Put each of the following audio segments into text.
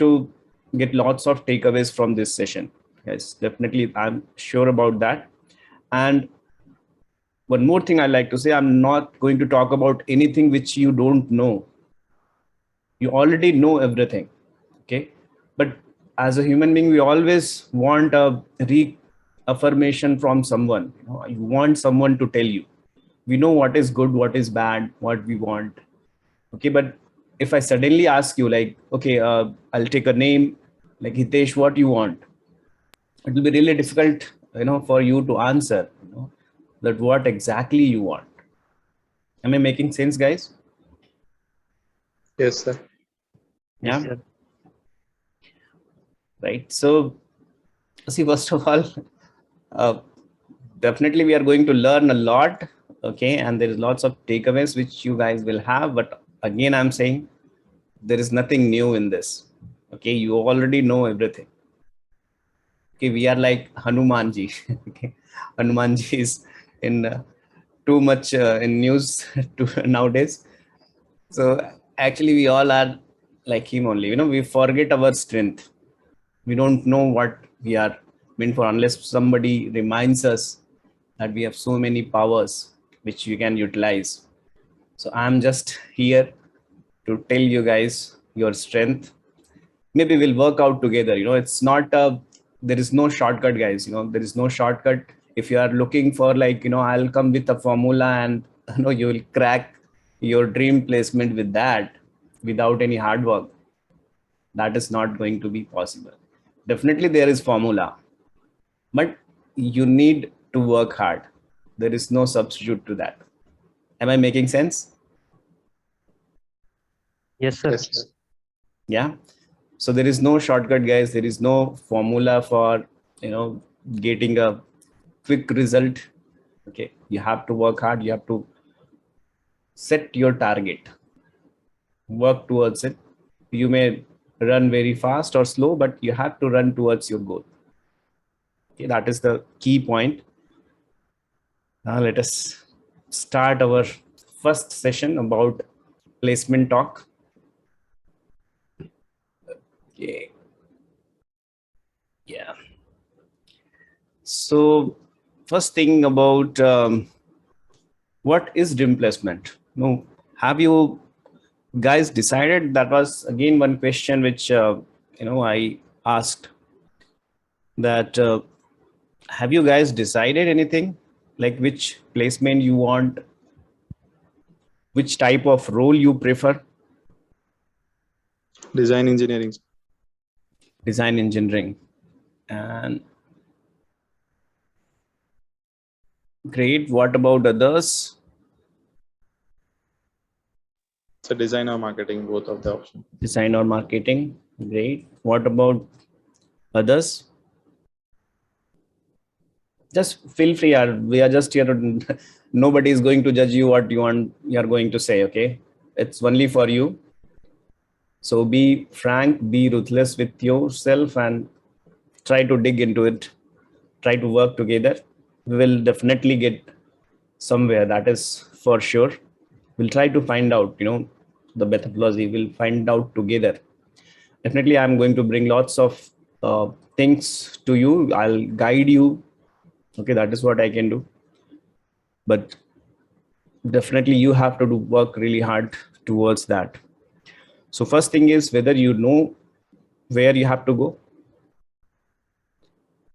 to get lots of takeaways from this session. Yes, definitely. I'm sure about that. And one more thing I like to say, I'm not going to talk about anything which you don't know. You already know everything. Okay. But as a human being, we always want a reaffirmation from someone. You want someone to tell you. We know what is good, what is bad, what we want. Okay. But if I suddenly ask you, like, okay, I'll take a name like Hitesh, what you want? It will be really difficult, for you to answer, that what exactly you want. Am I making sense, guys? Yes, sir. Yeah. Yes, sir. Right. So, see, first of all, uh, definitely we are going to learn a lot. Okay. And there is lots of takeaways which you guys will have. But again, I'm saying there is nothing new in this. Okay. You already know everything. Okay. We are like Hanumanji. Okay. Hanumanji is in too much in news nowadays. So actually, we all are like him only. We forget our strength. We don't know what we are meant for unless somebody reminds us that we have so many powers which you can utilize. So I'm just here to tell you guys your strength. Maybe we'll work out together. It's not there is no shortcut, guys. There is no shortcut. If you are looking for, like, I'll come with a formula and you will crack your dream placement with that without any hard work. That is not going to be possible. Definitely there is formula, but you need to work hard. There is no substitute to that. Am I making sense? Yes, sir. Yes, sir. Yeah. So there is no shortcut, guys. There is no formula for, getting a quick result. Okay. You have to work hard. You have to set your target, work towards it. You may run very fast or slow, but you have to run towards your goal. Okay. That is the key point. Now let us start our first session about placement talk. Okay. Yeah. So first thing about what is dream placement? No, have you guys decided? That was again one question which I asked. That have you guys decided anything, like which placement you want, which type of role you prefer? Design engineering. Design engineering. And great. What about others? So design or marketing, both of the options. Design or marketing. Great. What about others? Just feel free. We are just here. Nobody is going to judge you what you want. You are going to say. Okay. It's only for you. So be frank, be ruthless with yourself, and try to dig into it. Try to work together. We will definitely get somewhere. That is for sure. We'll try to find out, the methodology. We'll find out together. Definitely, I'm going to bring lots of things to you. I'll guide you. Okay, that is what I can do. But definitely, you have to work really hard towards that. So first thing is whether you know where you have to go.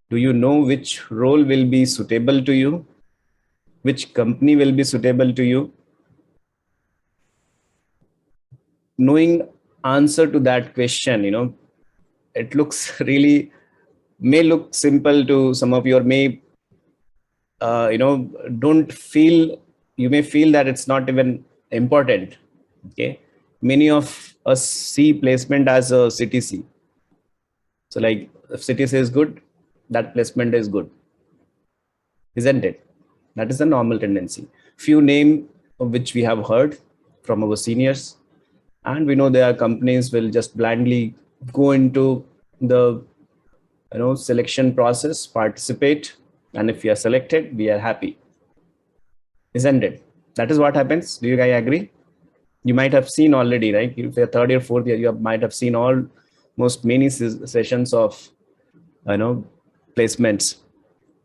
Do you know which role will be suitable to you? Which company will be suitable to you? Knowing answer to that question, it looks really may look simple to some of you, or may don't feel, you may feel that it's not even important. Okay, many of us see placement as a CTC. So like if CTC is good, that placement is good, isn't it? That is a normal tendency. Few name of which we have heard from our seniors, and we know there are companies will just blindly go into the selection process, participate, and if we are selected, we are happy, isn't it? That is what happens. Do you guys agree? You might have seen already, right? If you're third year, fourth year, you might have seen all many sessions of placements.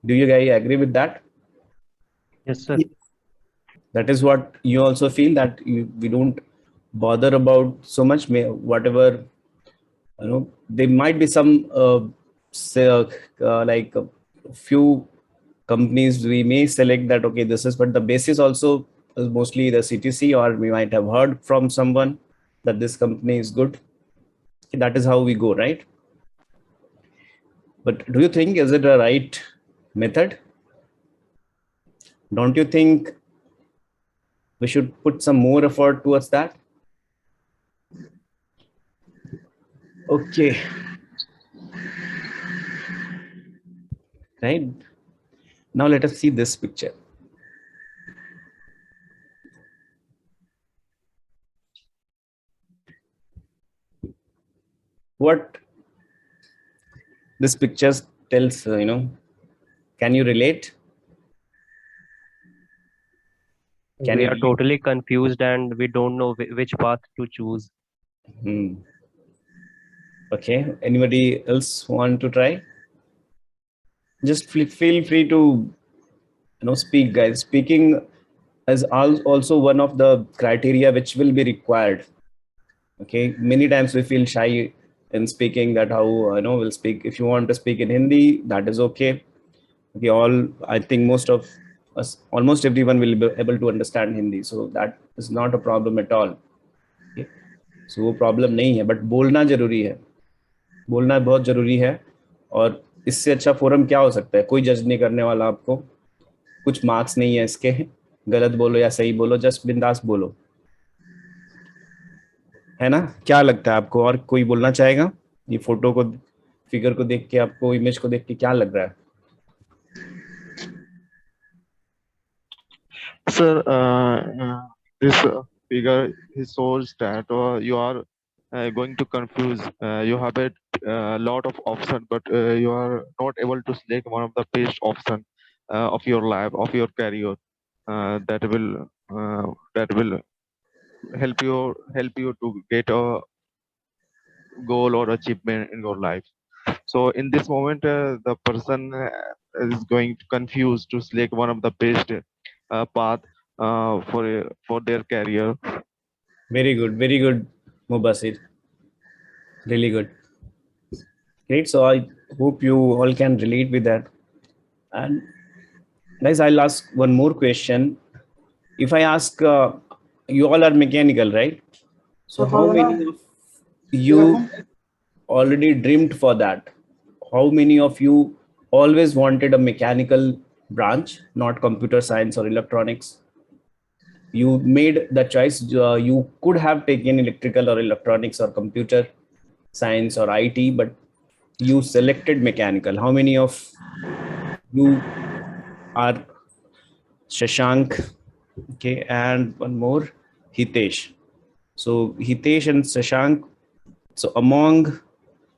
Do you guys agree with that? Yes, sir. That is what you also feel, that we don't bother about so much, whatever, there might be some say, like a few companies we may select that, okay, this is, but the basis also is mostly the CTC, or we might have heard from someone that this company is good. That is how we go, right? But do you think, is it a right method? Don't you think we should put some more effort towards that? Okay. Right. Now let us see this picture. What this picture tells, can you relate? Can We you are relate? totally confused and we don't know which path to choose. Okay. Anybody else want to try? Just feel free to speak, guys. Speaking is also one of the criteria which will be required. Okay, many times we feel shy in speaking, that how we'll speak. If you want to speak in Hindi, that is okay. We all, I think most of us, almost everyone will be able to understand Hindi, so that is not a problem at all. Okay? So वो problem नहीं है, but बोलना जरूरी है, बोलना बहुत जरूरी है. और इससे अच्छा फोरम क्या हो सकता है? कोई जज नहीं करने वाला आपको, कुछ मार्क्स नहीं है इसके, गलत बोलो या सही बोलो, जस्ट बिंदास बोलो, है ना? क्या लगता है आपको? और कोई बोलना चाहेगा? ये फोटो को, फिगर को देख के, आपको इमेज को देख के क्या लग रहा है? Sir, this figure shows that you are going to confuse. You have a lot of options, but you are not able to select one of the best option of your life, of your career. That will help you to get a goal or achievement in your life. So in this moment, the person is going to confuse to select one of the best path for their career. Very good, Mubasir. Really good. Great. So I hope you all can relate with that. And guys, I'll ask one more question. If I ask, you all are mechanical, right? So how many of you already dreamed for that? How many of you always wanted a mechanical branch, not computer science or electronics? You made the choice. You could have taken electrical or electronics or computer science or IT, but you selected mechanical. How many of you are? Shashank, okay, and one more, Hitesh. So Hitesh and Shashank, so among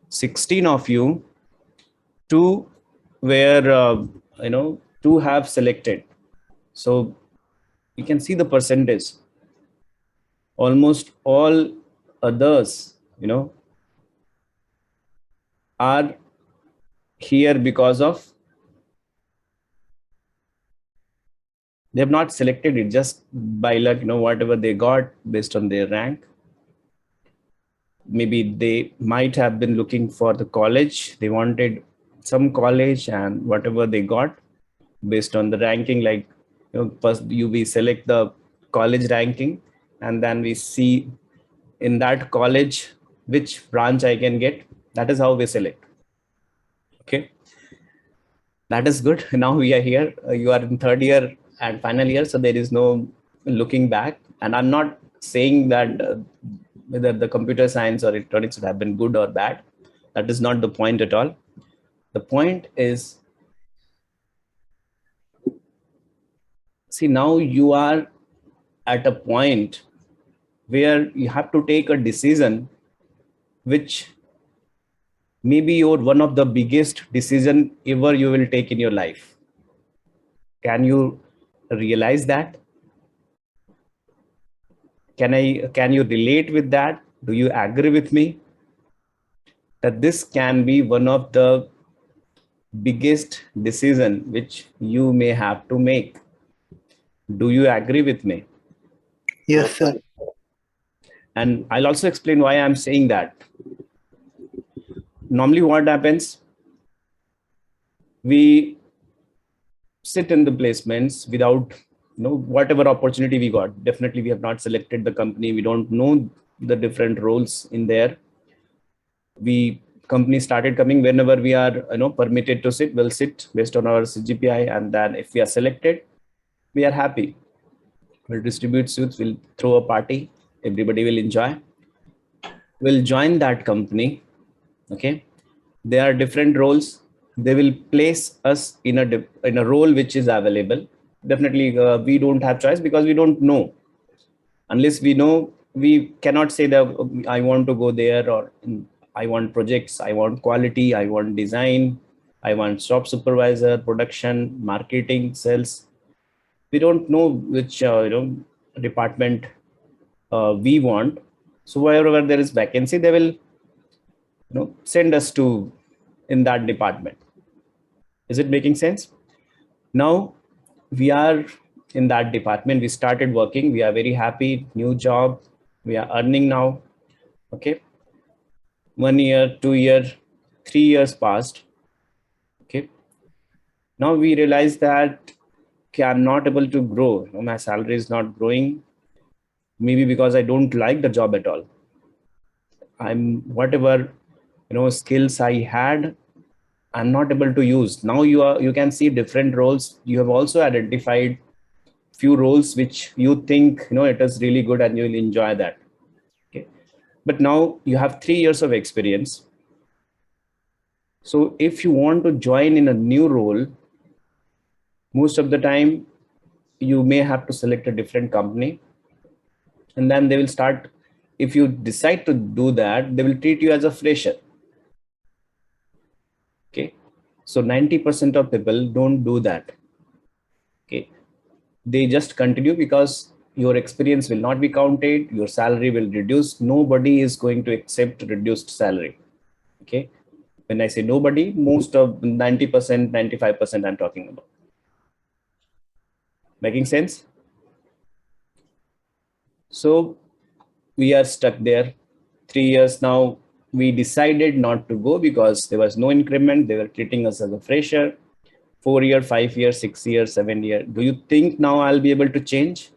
16 of you, two were, two have selected. So you can see the percentage. Almost all others, are here because of they have not selected it just by luck, whatever they got based on their rank. Maybe they might have been looking for the college. They wanted some college, and whatever they got based on the ranking, like, first we select the college ranking, and then we see in that college which branch I can get. That is how we select. Okay. That is good. Now we are here. You are in third year and final year, so there is no looking back. And I'm not saying that whether the computer science or electronics would have been good or bad. That is not the point at all. The point is, see, now you are at a point where you have to take a decision, which maybe your one of the biggest decision ever you will take in your life. Can you realize that? Can you relate with that? Do you agree with me? that this can be one of the biggest decision which you may have to make. Do you agree with me? Yes, sir. And I'll also explain why I'm saying that. Normally what happens, we sit in the placements without, whatever opportunity we got. Definitely we have not selected the company. We don't know the different roles in there. Company started coming whenever we are, permitted to sit, we'll sit based on our CGPI. And then if we are selected, we are happy. We'll distribute suits, we'll throw a party, everybody will enjoy. We'll join that company. Okay. There are different roles. They will place us in a role which is available. Definitely we don't have choice because we don't know. Unless we know, we cannot say that I want to go there, or I want projects, I want quality, I want design, I want shop supervisor, production, marketing, sales. We don't know which department we want. So wherever there is vacancy, they will send us to in that department. Is it making sense? Now we are in that department. We started working. We are very happy. New job. We are earning now. Okay. 1 year, 2 year, 3 years passed. Okay. Now we realize that I'm not able to grow. My salary is not growing. Maybe because I don't like the job at all. I'm whatever skills I had, I'm not able to use. Now you can see different roles. You have also identified few roles which you think it is really good and you will enjoy that. Okay, but now you have 3 years of experience. So if you want to join in a new role, most of the time you may have to select a different company, and then they will start. If you decide to do that, they will treat you as a fresher. Okay, so 90% of people don't do that. Okay, they just continue because your experience will not be counted, your salary will reduce. Nobody is going to accept reduced salary. Okay, when I say nobody, most of 90%, 95% I'm talking about. Making sense? So we are stuck there 3 years now. We decided not to go because there was no increment. They were treating us as a fresher. 4 year, 5 year, 6 year, 7 year. Do you think now I'll be able to change?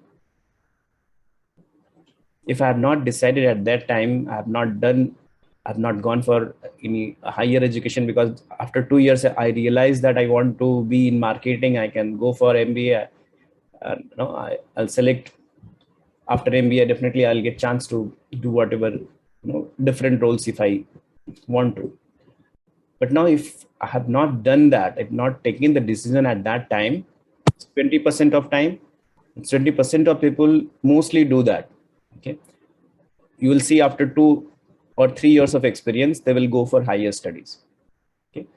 If I have not decided at that time, I've not gone for any higher education, because after 2 years, I realized that I want to be in marketing. I can go for MBA. I'll select after MBA. Definitely I'll get chance to do whatever, different roles if I want to. But now if I have not done that, I've not taken the decision at that time, 20% of time, 20% of people mostly do that. Okay. You will see after 2 or 3 years of experience, they will go for higher studies. Okay.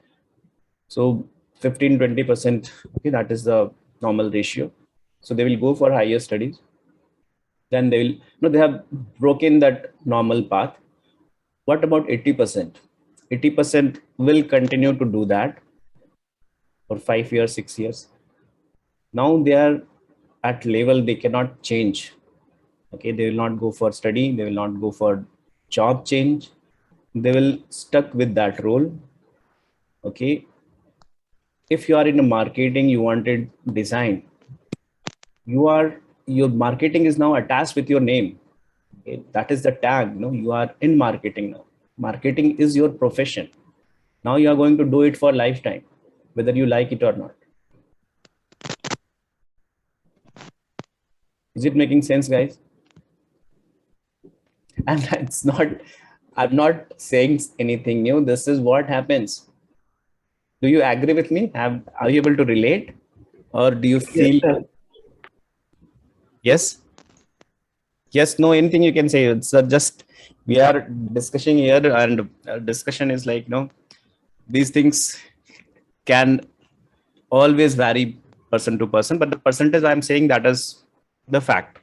So 15, 20%, okay, that is the normal ratio. So they will go for higher studies. Then they will, they have broken that normal path. What about 80%? 80% will continue to do that for 5 years, 6 years. Now they are at level they cannot change. Okay, they will not go for study. They will not go for job change. They will stuck with that role. Okay. If you are in a marketing, you wanted design, your marketing is now attached with your name. Okay? That is the tag. You are in marketing now. Marketing is your profession. Now you are going to do it for lifetime, whether you like it or not. Is it making sense, guys? And it's not, I'm not saying anything new. This is what happens. Do you agree with me? Are you able to relate? Or do you feel? Yes? Yes, no, anything you can say. It's just, we are discussing here, and discussion is like, these things can always vary person to person, but the percentage I'm saying, that is the fact.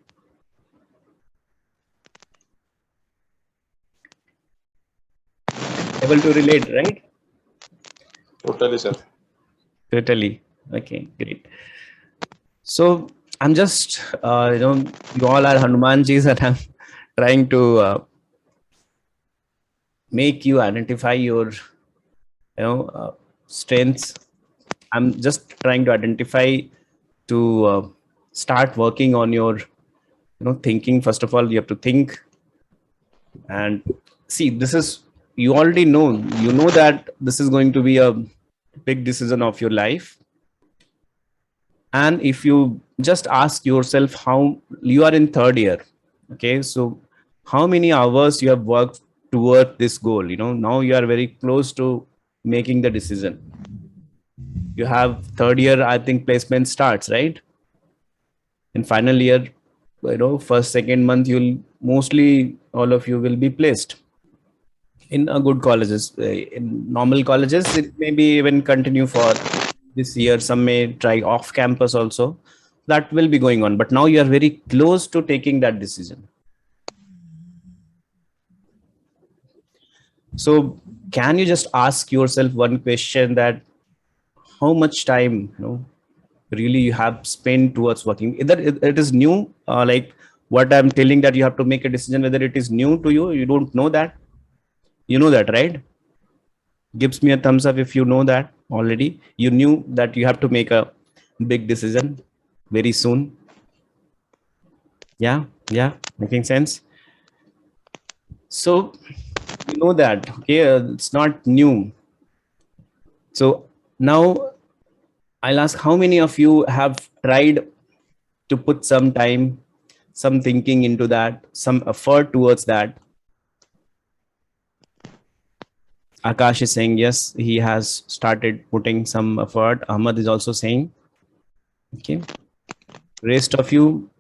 Able to relate, right? Totally, sir. Totally. Okay, great. So I'm just, you all are Hanumanjis, and I'm trying to make you identify your, strengths. I'm just trying to identify to start working on your, thinking. First of all, you have to think and see. This is, you already know. You know that this is going to be a big decision of your life. And if you just ask yourself, how you are in third year, okay, so how many hours you have worked toward this goal? Now you are very close to making the decision. You have third year, I think placement starts, right? In final year, first second month, you'll mostly all of you will be placed in a good colleges. In normal colleges, it may be even continue for this year. Some may try off campus also. That will be going on. But now you are very close to taking that decision. So can you just ask yourself one question, that how much time, really you have spent towards working? Either it is new, like what I'm telling, that you have to make a decision, whether it is new to you, you don't know that. You know that, right? Gives me a thumbs up if you know that already. You knew that you have to make a big decision very soon. Yeah, making sense. So you know that, okay, it's not new. So now I'll ask, how many of you have tried to put some time, some thinking into that, some effort towards that? Akash is saying yes, he has started putting some effort. Ahmad is also saying, okay. Rest of you,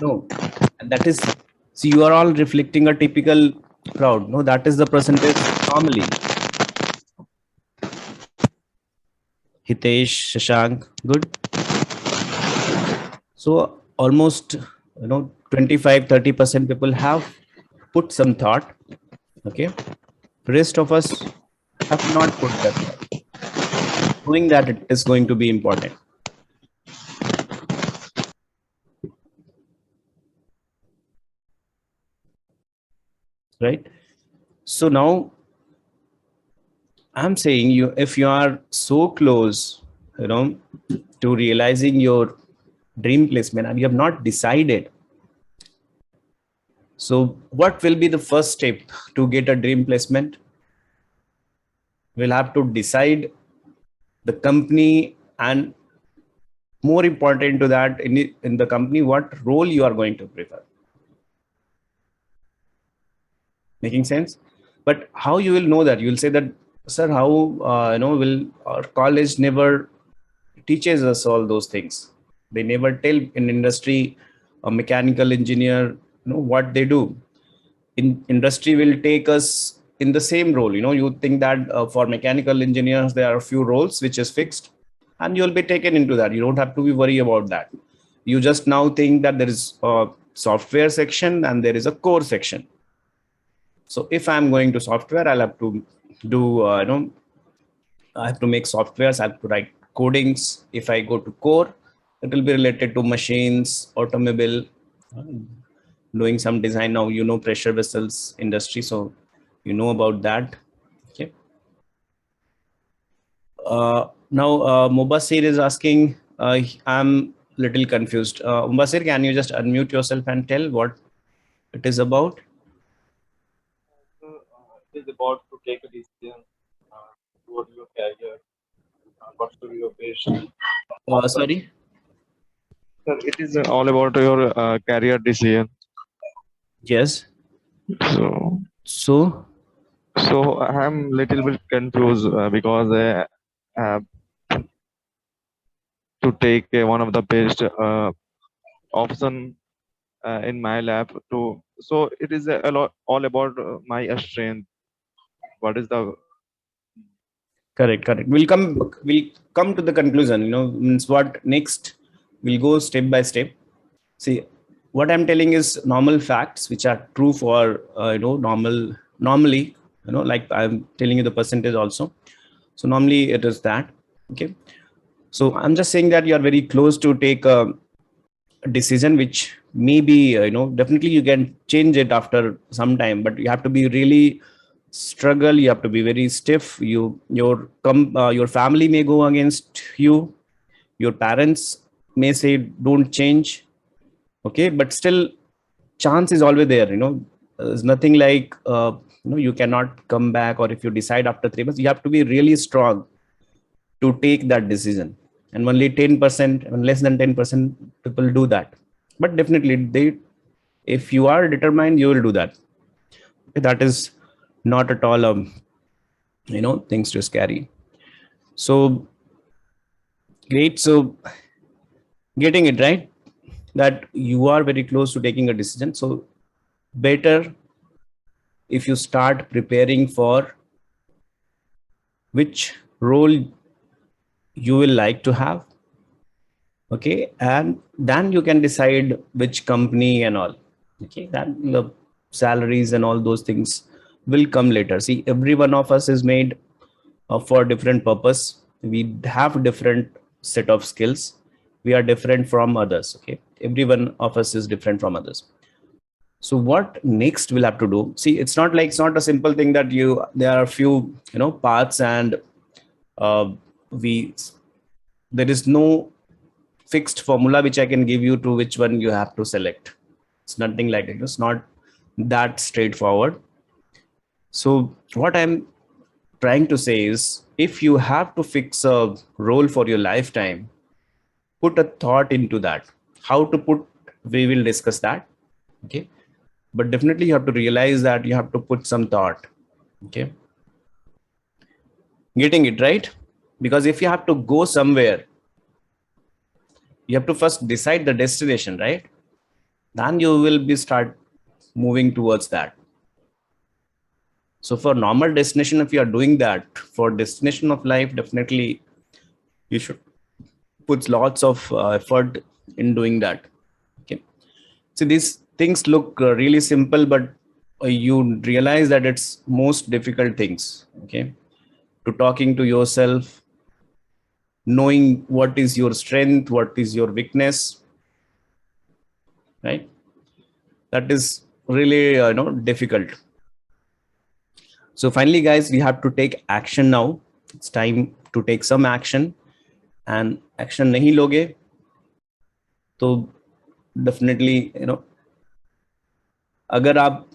no. And that is, see, you are all reflecting a typical crowd. No, that is the percentage normally. Hitesh, Shashank, good. So almost, 25-30% people have put some thought. Okay. Rest of us have not put that thought, knowing that it is going to be important. Right. So now I'm saying, you, if you are so close, to realizing your dream placement and you have not decided, so what will be the first step to get a dream placement? We'll have to decide the company, and more important to that, in the company, what role you are going to prefer. Making sense? But how you will know that? You will say that, sir, how will our college never teaches us all those things? They never tell in industry, a mechanical engineer, what they do. In industry will take us in the same role. You think that for mechanical engineers there are a few roles which is fixed, and you'll be taken into that. You don't have to be worried about that. You just now think that there is a software section and there is a core section. So if I'm going to software, I'll have to do, I have to make softwares, I have to write codings. If I go to core, it will be related to machines, automobile, doing some design. Now, pressure vessels industry, so you know about that. Okay. Now, Mubasir is asking, I'm little confused. Mubasir, can you just unmute yourself and tell what it is about? It is about to take a decision toward your career. What should be your passion? Sorry. Sir, it is all about your career decision. Yes. So I'm little bit confused because I have to take one of the best option in my lab to. So it is a lot all about my strength. What is the correct. We'll come to the conclusion. Means what next. We'll go step by step. See, what I'm telling is normal facts which are true for normally, like I'm telling you the percentage also. So normally it is that. Okay, so I'm just saying that you are very close to take a decision which maybe definitely you can change it after some time, but you have to be really struggle, you have to be very stiff. Your family may go against you, your parents may say don't change. Okay, but still chance is always there. There's nothing like you cannot come back, or if you decide after 3 months, you have to be really strong to take that decision. And only 10% and less than 10% people do that. But definitely if you are determined, you will do that. That is not at all things to scary. So great. So getting it right, that you are very close to taking a decision. So better if you start preparing for which role you will like to have. Okay, and then you can decide which company and all. Okay, then the salaries and all those things will come later. See, every one of us is made for different purpose. We have different set of skills. We are different from others. Okay, every one of us is different from others. So what next we'll have to do? See, it's not a simple thing that there are a few paths, and there is no fixed formula which I can give you to which one you have to select. It's nothing like it. It's not that straightforward. So what I'm trying to say is, if you have to fix a role for your lifetime, put a thought into that. How to put, we will discuss that. Okay, but definitely you have to realize that you have to put some thought. Okay, getting it right? Because if you have to go somewhere, you have to first decide the destination, right? Then you will start moving towards that. So for normal destination, if you are doing that, for destination of life, definitely you should put lots of effort in doing that. Okay, so these things look really simple, but you realize that it's most difficult things. Okay, to talking to yourself, knowing what is your strength, what is your weakness, right? That is really difficult. So finally, guys, we have to take action now. It's time to take some action. And action nahi loge, तो definitely अगर आप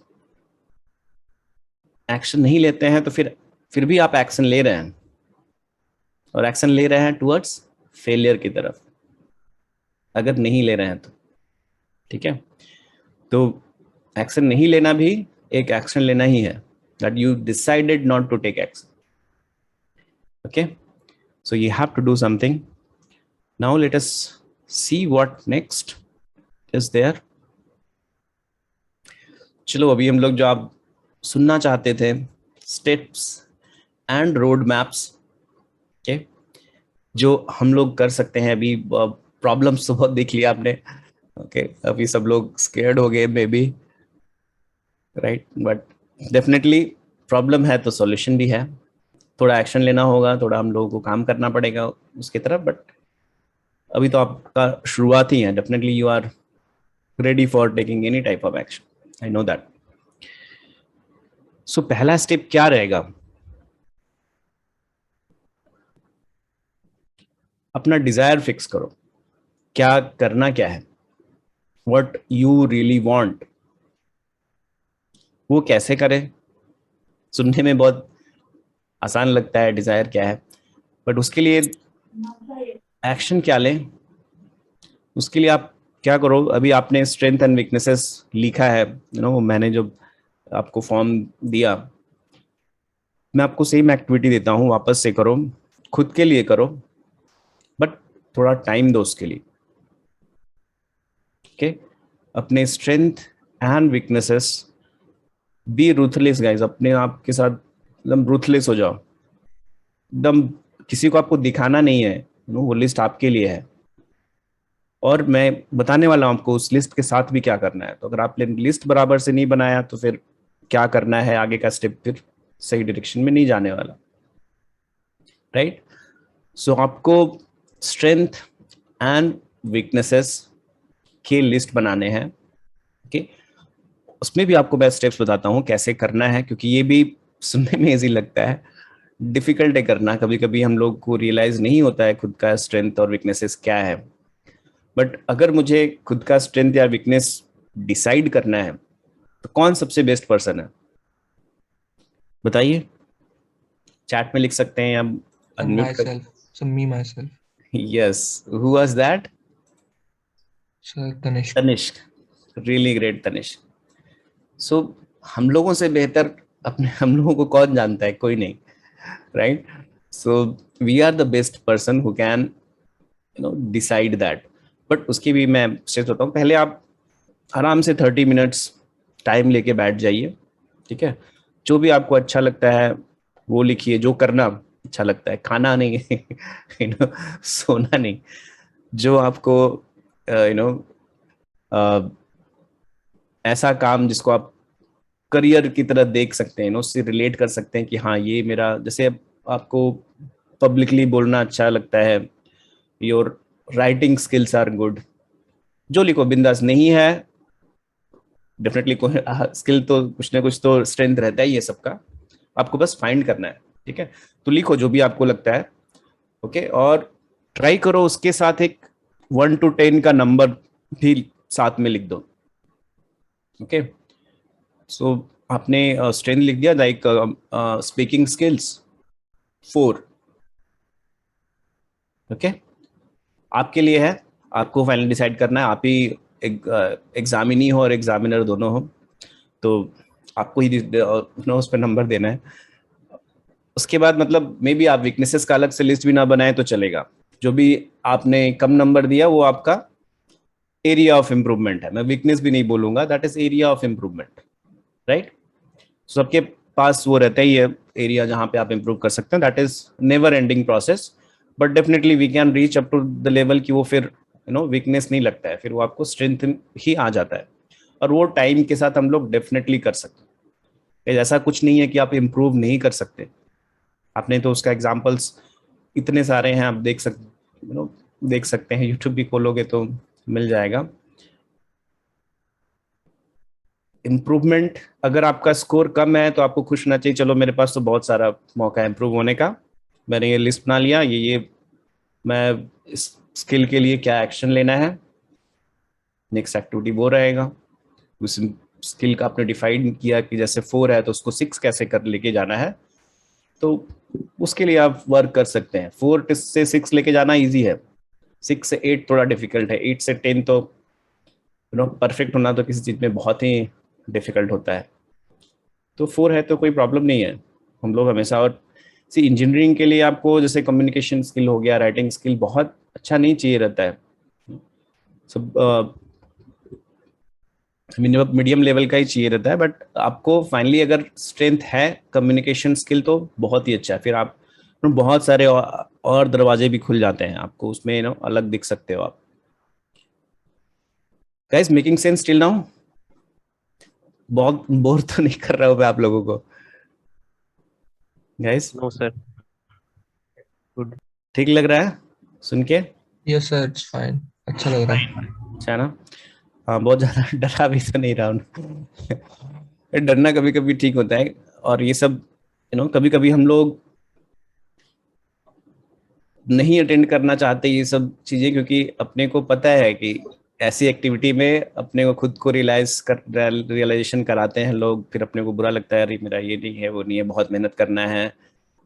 action नहीं लेते हैं तो फिर भी आप एक्शन ले रहे हैं, और एक्शन ले रहे हैं टुवर्ड्स फेलियर की तरफ, अगर नहीं ले रहे हैं तो। ठीक है, तो एक्शन नहीं लेना भी एक एक्शन लेना ही है, that you decided not to take action. Okay, so you have to do something. Now let us see what next is there. चलो, अभी हम लोग जो आप सुनना चाहते थे, steps and road maps, okay, जो हम लोग कर सकते हैं। अभी प्रॉब्लम्स तो बहुत देख लिया आपने। ओके, अभी सब लोग स्केर्ड हो गए may be, right, but definitely problem है तो सॉल्यूशन भी है। थोड़ा एक्शन लेना होगा, थोड़ा हम लोगों को काम करना पड़ेगा उसकी तरफ, बट अभी तो आपका शुरुआत ही है। Definitely you are ready for taking any type of action, I know that. So पहला स्टेप क्या रहेगा? अपना डिजायर फिक्स करो, क्या करना क्या है, व्हाट यू रियली वांट। वो कैसे करें? सुनने में बहुत आसान लगता है डिजायर क्या है, बट उसके लिए एक्शन क्या लें? उसके लिए आप क्या करो? अभी आपने स्ट्रेंथ एंड वीकनेसेस लिखा है, मैंने जो आपको फॉर्म दिया, मैं आपको सेम एक्टिविटी देता हूँ, वापस से करो, खुद के लिए करो, बट थोड़ा टाइम दो उसके लिए। ओके, अपने strength and weaknesses, B ruthless guys, अपने आप के साथ एकदम रूथलेस हो जाओ, एकदम किसी को आपको दिखाना नहीं है, वो लिस्ट आपके लिए है। और मैं बताने वाला हूं आपको उस लिस्ट के साथ भी क्या करना है। तो अगर आपने लिस्ट बराबर से नहीं बनाया तो फिर क्या करना है, आगे का स्टेप फिर सही डायरेक्शन में नहीं जाने वाला, राइट। सो आपको स्ट्रेंथ एंड वीकनेसेस के लिस्ट बनाने हैं, ओके। उसमें भी आपको मैं स्टेप्स बताता हूँ कैसे करना है, क्योंकि ये भी सुनने में इजी लगता है, डिफिकल्ट है करना। कभी कभी हम लोग को रियलाइज नहीं होता है खुद का स्ट्रेंथ और वीकनेसेस क्या है। बट अगर मुझे खुद का स्ट्रेंथ या वीकनेस डिसाइड करना है तो कौन सबसे बेस्ट पर्सन है बताइए। चैट में लिख सकते हैं या अनम्यूट कर। Myself. So me myself. Yes, who was that? Sir Tanishq. Tanishq, really great Tanishq. So हम लोगों से बेहतर अपने हम लोगों को कौन जानता है, कोई नहीं, right. So we are the best person who can decide that. But उसकी भी मैं स्टेप्स बताता हूँ। पहले आप आराम से 30 मिनट्स टाइम लेके बैठ जाइए, ठीक है। जो भी आपको अच्छा लगता है वो लिखिए, जो करना अच्छा लगता है, खाना नहीं सोना नहीं, जो आपको ऐसा काम जिसको आप करियर की तरह देख सकते हैं, उससे रिलेट कर सकते हैं कि हाँ ये मेरा, जैसे आपको पब्लिकली बोलना अच्छा लगता है, your writing skills are good, जो लिखो बिंदास। नहीं है डेफिनेटली कोई स्किल तो कुछ ना कुछ तो स्ट्रेंथ रहता है ये सबका, आपको बस फाइंड करना है, ठीक है। तो लिखो जो भी आपको लगता है, ओके। और ट्राई करो उसके साथ एक 1 to 10 का नंबर भी साथ में लिख दो, ओके। सो आपने स्ट्रेंथ लिख दिया, लाइक स्पीकिंग स्किल्स 4, ओके। आपके लिए है, आपको फाइनली डिसाइड करना है। आप ही एग्जामिनी हो और एग्जामिनर दोनों हो, तो आपको ही उस पर नंबर देना है। उसके बाद मतलब मे बी आप वीकनेसेस का अलग से लिस्ट भी ना बनाए तो चलेगा। जो भी आपने कम नंबर दिया वो आपका एरिया ऑफ इम्प्रूवमेंट है। मैं वीकनेस भी नहीं बोलूंगा, that is area of improvement, right. सबके पास वो रहता ही है एरिया जहां पे आप इम्प्रूव कर सकते हैं, that is never ending process. But definitely we can reach up to the level कि वो फिर वीकनेस नहीं लगता है, फिर वो आपको स्ट्रेंथ ही आ जाता है। और वो टाइम के साथ हम लोग डेफिनेटली कर सकते हैं। ऐसा कुछ नहीं है कि आप इम्प्रूव नहीं कर सकते। आपने तो उसका एग्जाम्पल्स इतने सारे हैं, आप देख सकते हैं, यूट्यूब भी खोलोगे तो मिल जाएगा। इम्प्रूवमेंट, अगर आपका स्कोर कम है तो आपको खुश होना चाहिए, चलो मेरे पास तो बहुत सारा मौका है इम्प्रूव होने का, मैंने ये लिस्ट बना लिया, ये मैं इस स्किल के लिए क्या एक्शन लेना है, नेक्स्ट एक्टिविटी वो रहेगा। उस स्किल का आपने डिफाइन किया कि जैसे 4 है तो उसको 6 कैसे कर लेके जाना है, तो उसके लिए आप वर्क कर सकते हैं। 4 से 6 लेके जाना इजी है, 6 से 8 थोड़ा डिफिकल्ट है, 8 से 10 तो परफेक्ट होना तो किसी चीज में बहुत ही डिफिकल्ट होता है। तो 4 है तो कोई प्रॉब्लम नहीं है, हम लोग हमेशा। और इंजीनियरिंग के लिए आपको जैसे कम्युनिकेशन स्किल हो गया, राइटिंग स्किल बहुत अच्छा नहीं चाहिए रहता है, सब मिनिमम मीडियम लेवल का ही चाहिए रहता है। बट आपको फाइनली अगर स्ट्रेंथ है कम्युनिकेशन स्किल तो बहुत ही अच्छा है, फिर आप बहुत सारे और दरवाजे भी खुल जाते हैं आपको उसमें, अलग दिख सकते हो आप। Guys making sense till now? बहुत बोर तो नहीं कर रहा हूँ मैं आप लोगों को गाइस? No, sir. Good. ठीक लग रहा है सुन के? Yes sir, it's fine. अच्छा लग रहा है। अच्छा ना? हाँ, बहुत ज्यादा डरा भी तो नहीं रहा हूँ। डरना कभी कभी ठीक होता है। और ये सब कभी कभी हम लोग नहीं अटेंड करना चाहते ये सब चीजें, क्योंकि अपने को पता है कि ऐसी एक्टिविटी में अपने को खुद को रियलाइजेशन कराते हैं लोग, फिर अपने को बुरा लगता है, अरे मेरा ये नहीं है वो नहीं है, बहुत मेहनत करना है,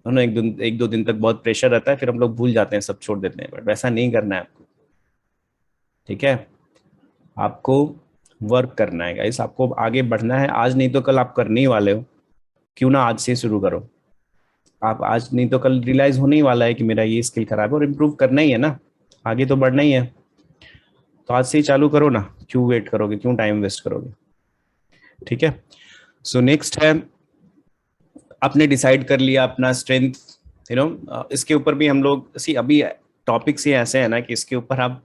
एक दो दिन तक बहुत प्रेशर रहता है, फिर हम लोग भूल जाते हैं, सब छोड़ देते हैं। बट वैसा नहीं करना है आपको, ठीक है। आपको वर्क करना है गाइस, आपको आगे बढ़ना है। आज नहीं तो कल आप करने ही वाले हो, क्यों ना आज से शुरू करो। आप आज नहीं तो कल रियलाइज होने ही वाला है कि मेरा ये स्किल खराब है और इम्प्रूव करना ही है ना, आगे तो बढ़ना ही है। तो आज से ही चालू करो ना, क्यों वेट करोगे, क्यों टाइम वेस्ट करोगे, ठीक है। सो नेक्स्ट है, आपने डिसाइड कर लिया अपना स्ट्रेंथ, इसके ऊपर भी हम लोग अभी टॉपिक्स ही ऐसे हैं ना कि इसके ऊपर आप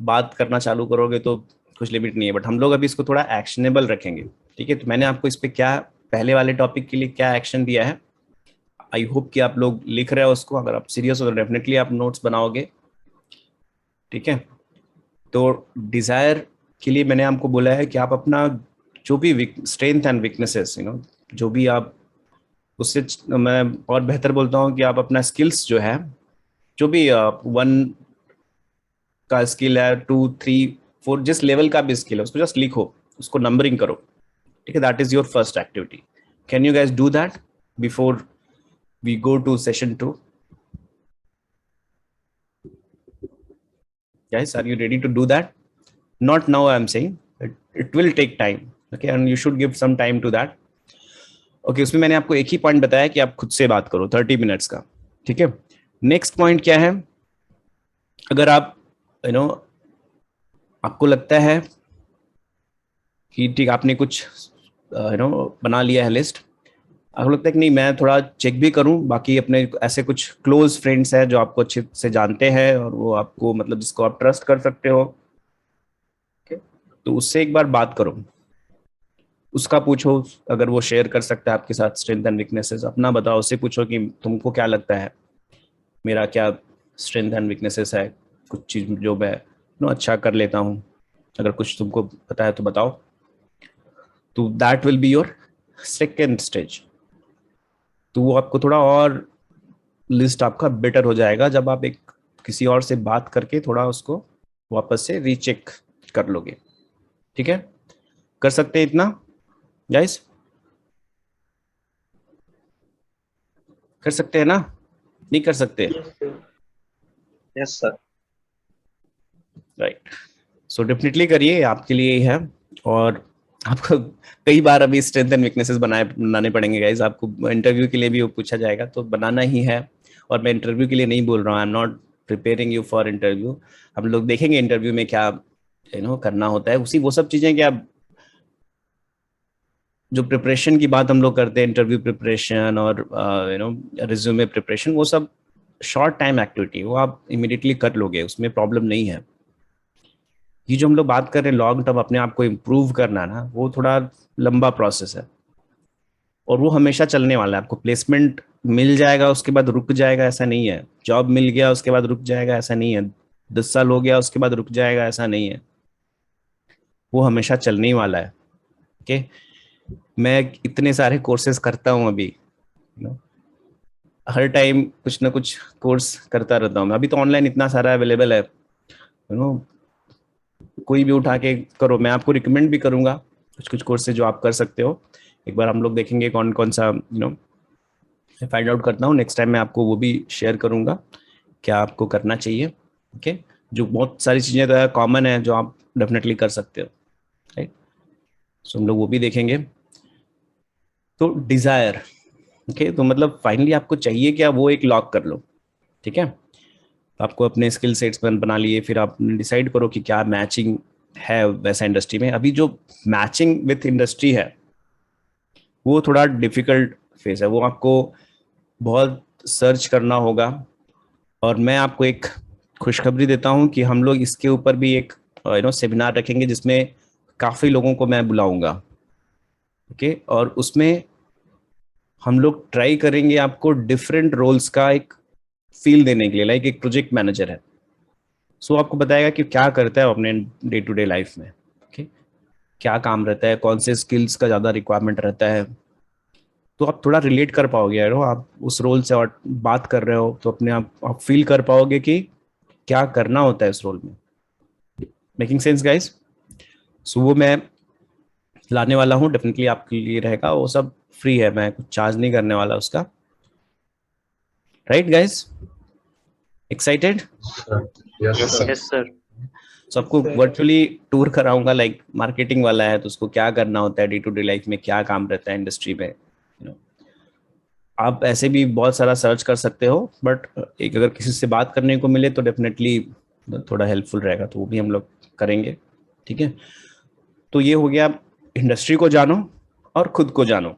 बात करना चालू करोगे तो कुछ लिमिट नहीं है, बट हम लोग अभी इसको थोड़ा एक्शनेबल रखेंगे, ठीक है। तो मैंने आपको इस पे क्या पहले वाले टॉपिक के लिए क्या एक्शन दिया है, आई होप कि आप लोग लिख रहे हो उसको। अगर आप सीरियस हो तो डेफिनेटली आप नोट्स बनाओगे, ठीक है। तो डिजायर के लिए मैंने आपको बोला है कि आप अपना जो भी स्ट्रेंथ एंड वीकनेसेस, जो भी आप उससे, मैं और बेहतर बोलता हूँ कि आप अपना स्किल्स जो है, जो भी 1 का स्किल है, 2, 3, 4, जिस लेवल का भी स्किल है उसको जस्ट लिखो, उसको नंबरिंग करो, ठीक है। That is your first activity. Can you guys do that before we go to session 2? Guys, are you ready to do that? Not now, I'm saying. It will take time, okay, and you should give some time to that. Okay, उसमें मैंने आपको एक ही point बताया कि आप खुद से बात करो 30 मिनट्स का, ठीक है। नेक्स्ट पॉइंट क्या है, अगर आप आपको लगता है कि ठीक आपने कुछ बना लिया है लिस्ट, आपको लगता है कि नहीं मैं थोड़ा चेक भी करूं, बाकी अपने ऐसे कुछ क्लोज फ्रेंड्स हैं जो आपको अच्छे से जानते हैं और वो आपको मतलब जिसको आप ट्रस्ट कर सकते हो, तो उससे एक बार बात करो, उसका पूछो अगर वो शेयर कर सकता है आपके साथ स्ट्रेंथ एंड वीकनेसेस, अपना बताओ, उससे पूछो कि तुमको क्या लगता है मेरा क्या स्ट्रेंथ एंड वीकनेसेस है, कुछ चीज जो मैं अच्छा कर लेता हूँ, अगर कुछ तुमको पता है तो बताओ। तो that will be your second stage. तो वो आपको थोड़ा और लिस्ट आपका बेटर हो जाएगा जब आप एक किसी और से बात करके थोड़ा उसको वापस से रीचेक कर लोगे, ठीक है। कर सकते हैं इतना गाइस? कर सकते हैं ना? नहीं कर सकते? Yes sir. Right, so definitely करिए, आपके लिए ही है। और आपको कई बार अभी स्ट्रेंथ एंड वीकनेसेस बनाने पड़ेंगे गाइस, आपको इंटरव्यू के लिए भी वो पूछा जाएगा तो बनाना ही है। और मैं इंटरव्यू के लिए नहीं बोल रहा हूँ, आई am not preparing you for interview. हम लोग देखेंगे इंटरव्यू में क्या करना होता है, उसी वो सब चीजें क्या जो प्रिपरेशन की बात हम लोग करते हैं, इंटरव्यू प्रिपरेशन और रिज्यूमे प्रिपरेशन, वो सब शॉर्ट टाइम एक्टिविटी, वो आप इमीडिएटली कर लोगे, उसमें प्रॉब्लम नहीं है। ये जो हम लोग बात कर रहे हैं लॉन्ग टर्म अपने आप को इम्प्रूव करना ना, वो थोड़ा लंबा प्रोसेस है और वो हमेशा चलने वाला है। आपको प्लेसमेंट मिल जाएगा उसके बाद रुक जाएगा ऐसा नहीं है, जॉब मिल गया उसके बाद रुक जाएगा ऐसा नहीं है, 10 साल हो गया उसके बाद रुक जाएगा ऐसा नहीं है, वो हमेशा चलने ही वाला है। ओके, मैं इतने सारे कोर्सेज करता हूँ अभी, हर टाइम कुछ ना कुछ कोर्स करता रहता हूँ मैं। अभी तो ऑनलाइन इतना सारा अवेलेबल है, कोई भी उठा के करो। मैं आपको रिकमेंड भी करूंगा कुछ कुछ कोर्सेज जो आप कर सकते हो। एक बार हम लोग देखेंगे कौन कौन सा फाइंड आउट करता हूँ, नेक्स्ट टाइम मैं आपको वो भी शेयर करूंगा क्या आपको करना चाहिए। ओके, जो बहुत सारी चीजें तो कॉमन है जो आप डेफिनेटली कर सकते हो, राइट। सो हम लोग वो भी देखेंगे। तो डिजायर, ओके, तो मतलब फाइनली आपको चाहिए क्या, वो एक लॉक कर लो, ठीक है। आपको अपने स्किल सेट्स बना लिए, फिर आप डिसाइड करो कि क्या मैचिंग है वैसा इंडस्ट्री में। अभी जो मैचिंग विथ इंडस्ट्री है वो थोड़ा डिफिकल्ट फेस है, वो आपको बहुत सर्च करना होगा। और मैं आपको एक खुशखबरी देता हूँ कि हम लोग इसके ऊपर भी एक सेमिनार रखेंगे जिसमें काफ़ी लोगों को मैं बुलाऊंगा, ओके। और उसमें हम लोग ट्राई करेंगे आपको डिफरेंट रोल्स का एक फील देने के लिए, लाइक एक प्रोजेक्ट मैनेजर है, सो आपको बताएगा कि क्या करता है वो अपने डे टू डे लाइफ में, ओके, क्या काम रहता है, कौन से स्किल्स का ज़्यादा रिक्वायरमेंट रहता है। तो आप थोड़ा रिलेट कर पाओगे यार, आप उस रोल से और बात कर रहे हो तो अपने आप फील कर पाओगे कि क्या करना होता है इस रोल में। Making sense guys? सो वो मैं लाने वाला हूँ, डेफिनेटली आपके लिए रहेगा, वो सब फ्री है, मैं कुछ चार्ज नहीं करने वाला उसका, right guys? Excited? Yes sir. Yes, sir. सो आपको वर्चुअली टूर कराऊंगा, लाइक मार्केटिंग वाला है तो उसको क्या करना होता है डे टू डे लाइफ में, क्या काम रहता है इंडस्ट्री में, आप ऐसे भी बहुत सारा सर्च कर सकते हो, बट एक अगर किसी से बात करने को मिले तो डेफिनेटली थोड़ा हेल्पफुल रहेगा, तो वो भी हम लोग करेंगे, ठीक है। तो ये हो गया, इंडस्ट्री को जानो और खुद को जानो,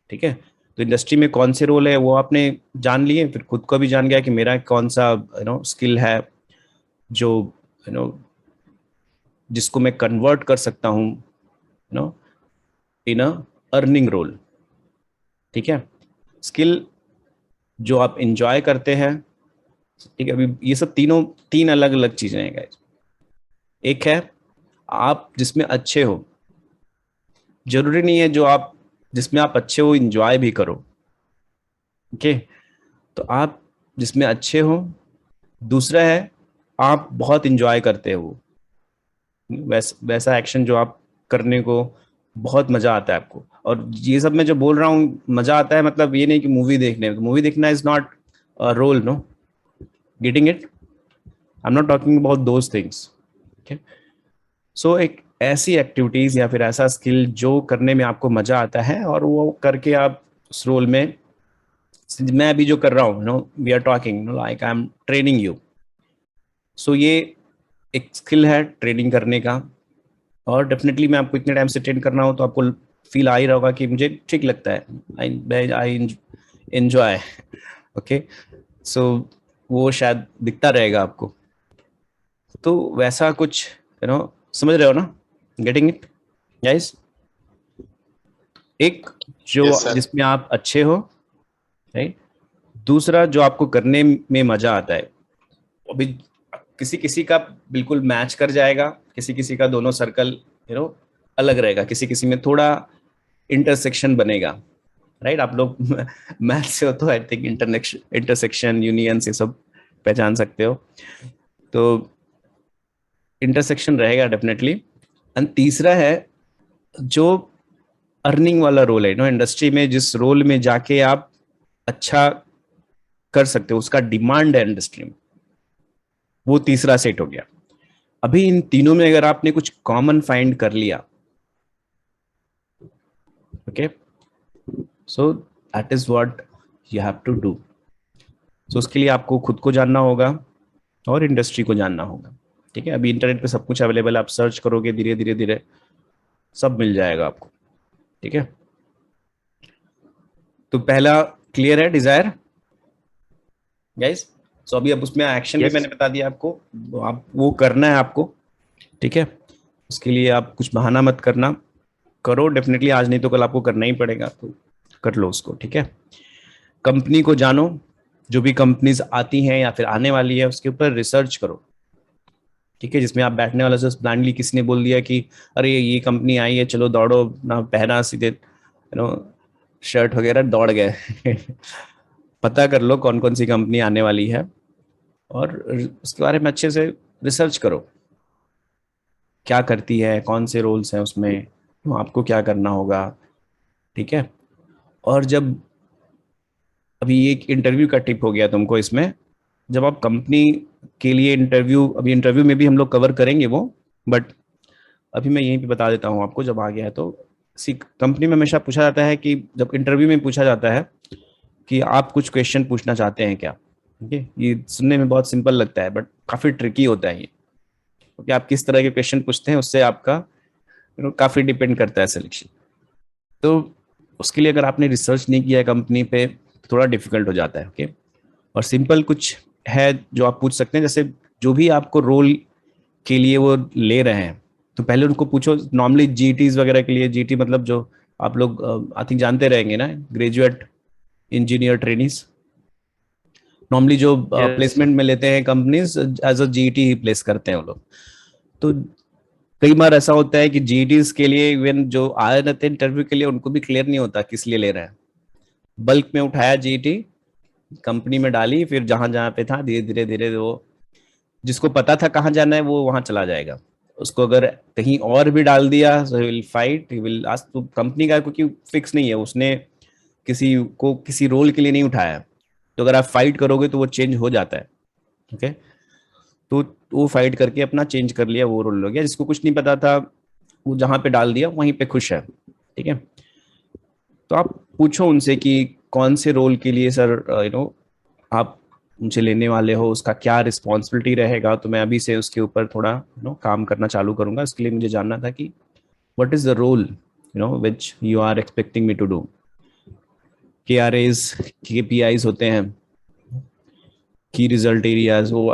ठीक है। तो इंडस्ट्री में कौन से रोल है वो आपने जान लिए, फिर खुद को भी जान गया कि मेरा कौन सा स्किल है जो जिसको मैं कन्वर्ट कर सकता हूँ इन अ अर्निंग रोल। ठीक है, स्किल जो आप इंजॉय करते हैं, ठीक है, अभी ये सब तीन अलग अलग चीजें हैं गाइस। एक है आप जिसमें अच्छे हो, जरूरी नहीं है जो आप जिसमें आप अच्छे हो इंजॉय भी करो। ओके, तो आप जिसमें अच्छे हो। दूसरा है आप बहुत इंजॉय करते हो, वैसा एक्शन जो आप करने को बहुत मजा आता है आपको। और ये सब मैं जो बोल रहा हूँ मजा आता है, मतलब ये नहीं कि मूवी देखना is not a role, no, getting it, I am not talking about those things. Okay, so एक ऐसी एक्टिविटीज या फिर ऐसा स्किल जो करने में आपको मजा आता है और वो करके आप उस रोल में, मैं अभी जो कर रहा हूँ, no, we are talking like I am training you. So ये एक स्किल है ट्रेनिंग करने का, और डेफिनेटली मैं आपको इतने टाइम से ट्रेन करना हो तो आपको फील आ ही रहा होगा कि मुझे ठीक लगता है, आई एंजॉय। ओके, सो वो शायद दिखता रहेगा आपको। तो वैसा कुछ समझ रहे हो ना, गेटिंग इट गाइस? एक जो Yes, sir. जिसमें आप अच्छे हो, राइट, दूसरा जो आपको करने में मजा आता है। अभी किसी किसी का बिल्कुल मैच कर जाएगा, किसी किसी का दोनों सर्कल अलग रहेगा, किसी किसी में थोड़ा इंटरसेक्शन बनेगा, राइट? आप लोग मैथ से हो तो आई थिंक इंटरसेक्शन, यूनियंस, ये सब पहचान सकते हो। तो इंटरसेक्शन रहेगा डेफिनेटली। एंड तीसरा है जो अर्निंग वाला रोल है, इंडस्ट्री में जिस रोल में जाके आप अच्छा कर सकते हो, उसका डिमांड है इंडस्ट्री में, वो तीसरा सेट हो गया। अभी इन तीनों में अगर आपने कुछ कॉमन फाइंड कर लिया, okay, so that is what you have to do. So उसके लिए आपको खुद को जानना होगा और इंडस्ट्री को जानना होगा। ठीक है, अभी इंटरनेट पे सब कुछ अवेलेबल है, आप सर्च करोगे धीरे धीरे धीरे सब मिल जाएगा आपको। ठीक है, तो पहला क्लियर है, डिजायर गाइस? सो अभी अब उसमें एक्शन भी Yes. मैंने बता दिया आपको, आप वो करना है आपको। ठीक है, उसके लिए आप कुछ बहाना मत करना, करो डेफिनेटली, आज नहीं तो कल आपको करना ही पड़ेगा, तो कर लो उसको। ठीक है, कंपनी को जानो, जो भी कंपनीज आती हैं या फिर आने वाली है उसके ऊपर रिसर्च करो। ठीक है, जिसमें आप बैठने वाला से ब्लाइंडली किसी ने बोल दिया कि अरे ये कंपनी आई है, चलो दौड़ो ना, पहना सीधे शर्ट वगैरह, दौड़ गए। पता कर लो कौन कौन सी कंपनी आने वाली है और उसके बारे में अच्छे से रिसर्च करो, क्या करती है, कौन से रोल्स हैं उसमें, तो आपको क्या करना होगा। ठीक है, और जब अभी एक इंटरव्यू का टिप हो गया तुमको इसमें, जब आप कंपनी के लिए इंटरव्यू, अभी इंटरव्यू में भी हम लोग कवर करेंगे वो, बट अभी मैं यहीं पे बता देता हूँ आपको, जब आ गया है तो सी कंपनी में हमेशा पूछा जाता है कि जब इंटरव्यू में पूछा जाता है कि आप कुछ क्वेश्चन पूछना चाहते हैं क्या। ठीक है, ये सुनने में बहुत सिंपल लगता है बट काफ़ी ट्रिकी होता है ये, क्योंकि आप किस तरह के क्वेश्चन पूछते हैं उससे आपका काफ़ी डिपेंड करता है सिलेक्शन। तो उसके लिए अगर आपने रिसर्च नहीं किया है कंपनी पे तो थोड़ा डिफिकल्ट हो जाता है। ओके, और सिंपल कुछ है जो आप पूछ सकते हैं, जैसे जो भी आपको रोल के लिए वो ले रहे हैं तो पहले उनको पूछो। नॉर्मली जीटीज वगैरह के लिए, जीटी मतलब जो आप लोग आई थिंक जानते रहेंगे ना, ग्रेजुएट इंजीनियर ट्रेनिज, नॉर्मली जो Yes. प्लेसमेंट में लेते हैं कंपनीज एज अ जीटी ही प्लेस करते हैं वो लोग। तो कई बार ऐसा होता है कि जीटीज के लिए इवन जो आए रहते हैं इंटरव्यू के लिए उनको भी क्लियर नहीं होता किस लिए ले रहे हैं। बल्क में उठाया जीटी, कंपनी में डाली, फिर जहां जहां पे था धीरे धीरे धीरे वो जिसको पता था कहाँ जाना है वो वहां चला जाएगा। उसको अगर कहीं और भी डाल दिया so he will fight, he will ask. तो कंपनी का क्योंकि फिक्स नहीं है, उसने किसी को किसी रोल के लिए नहीं उठाया, तो अगर आप फाइट करोगे तो वो चेंज हो जाता है। ओके, तो वो फाइट करके अपना चेंज कर लिया, वो रोल हो गया। जिसको कुछ नहीं पता था वो जहां पे डाल दिया वहीं पे खुश है। ठीक है, तो आप पूछो उनसे कि कौन से रोल के लिए सर आप मुझे लेने वाले हो, उसका क्या रिस्पॉन्सिबिलिटी रहेगा। तो मैं अभी से उसके ऊपर थोड़ा काम करना चालू करूंगा। इसके लिए मुझे जानना था कि what is the role which you are expecting me to do. KRAs, KPIs होते हैं, की रिजल्ट एरियाज, वो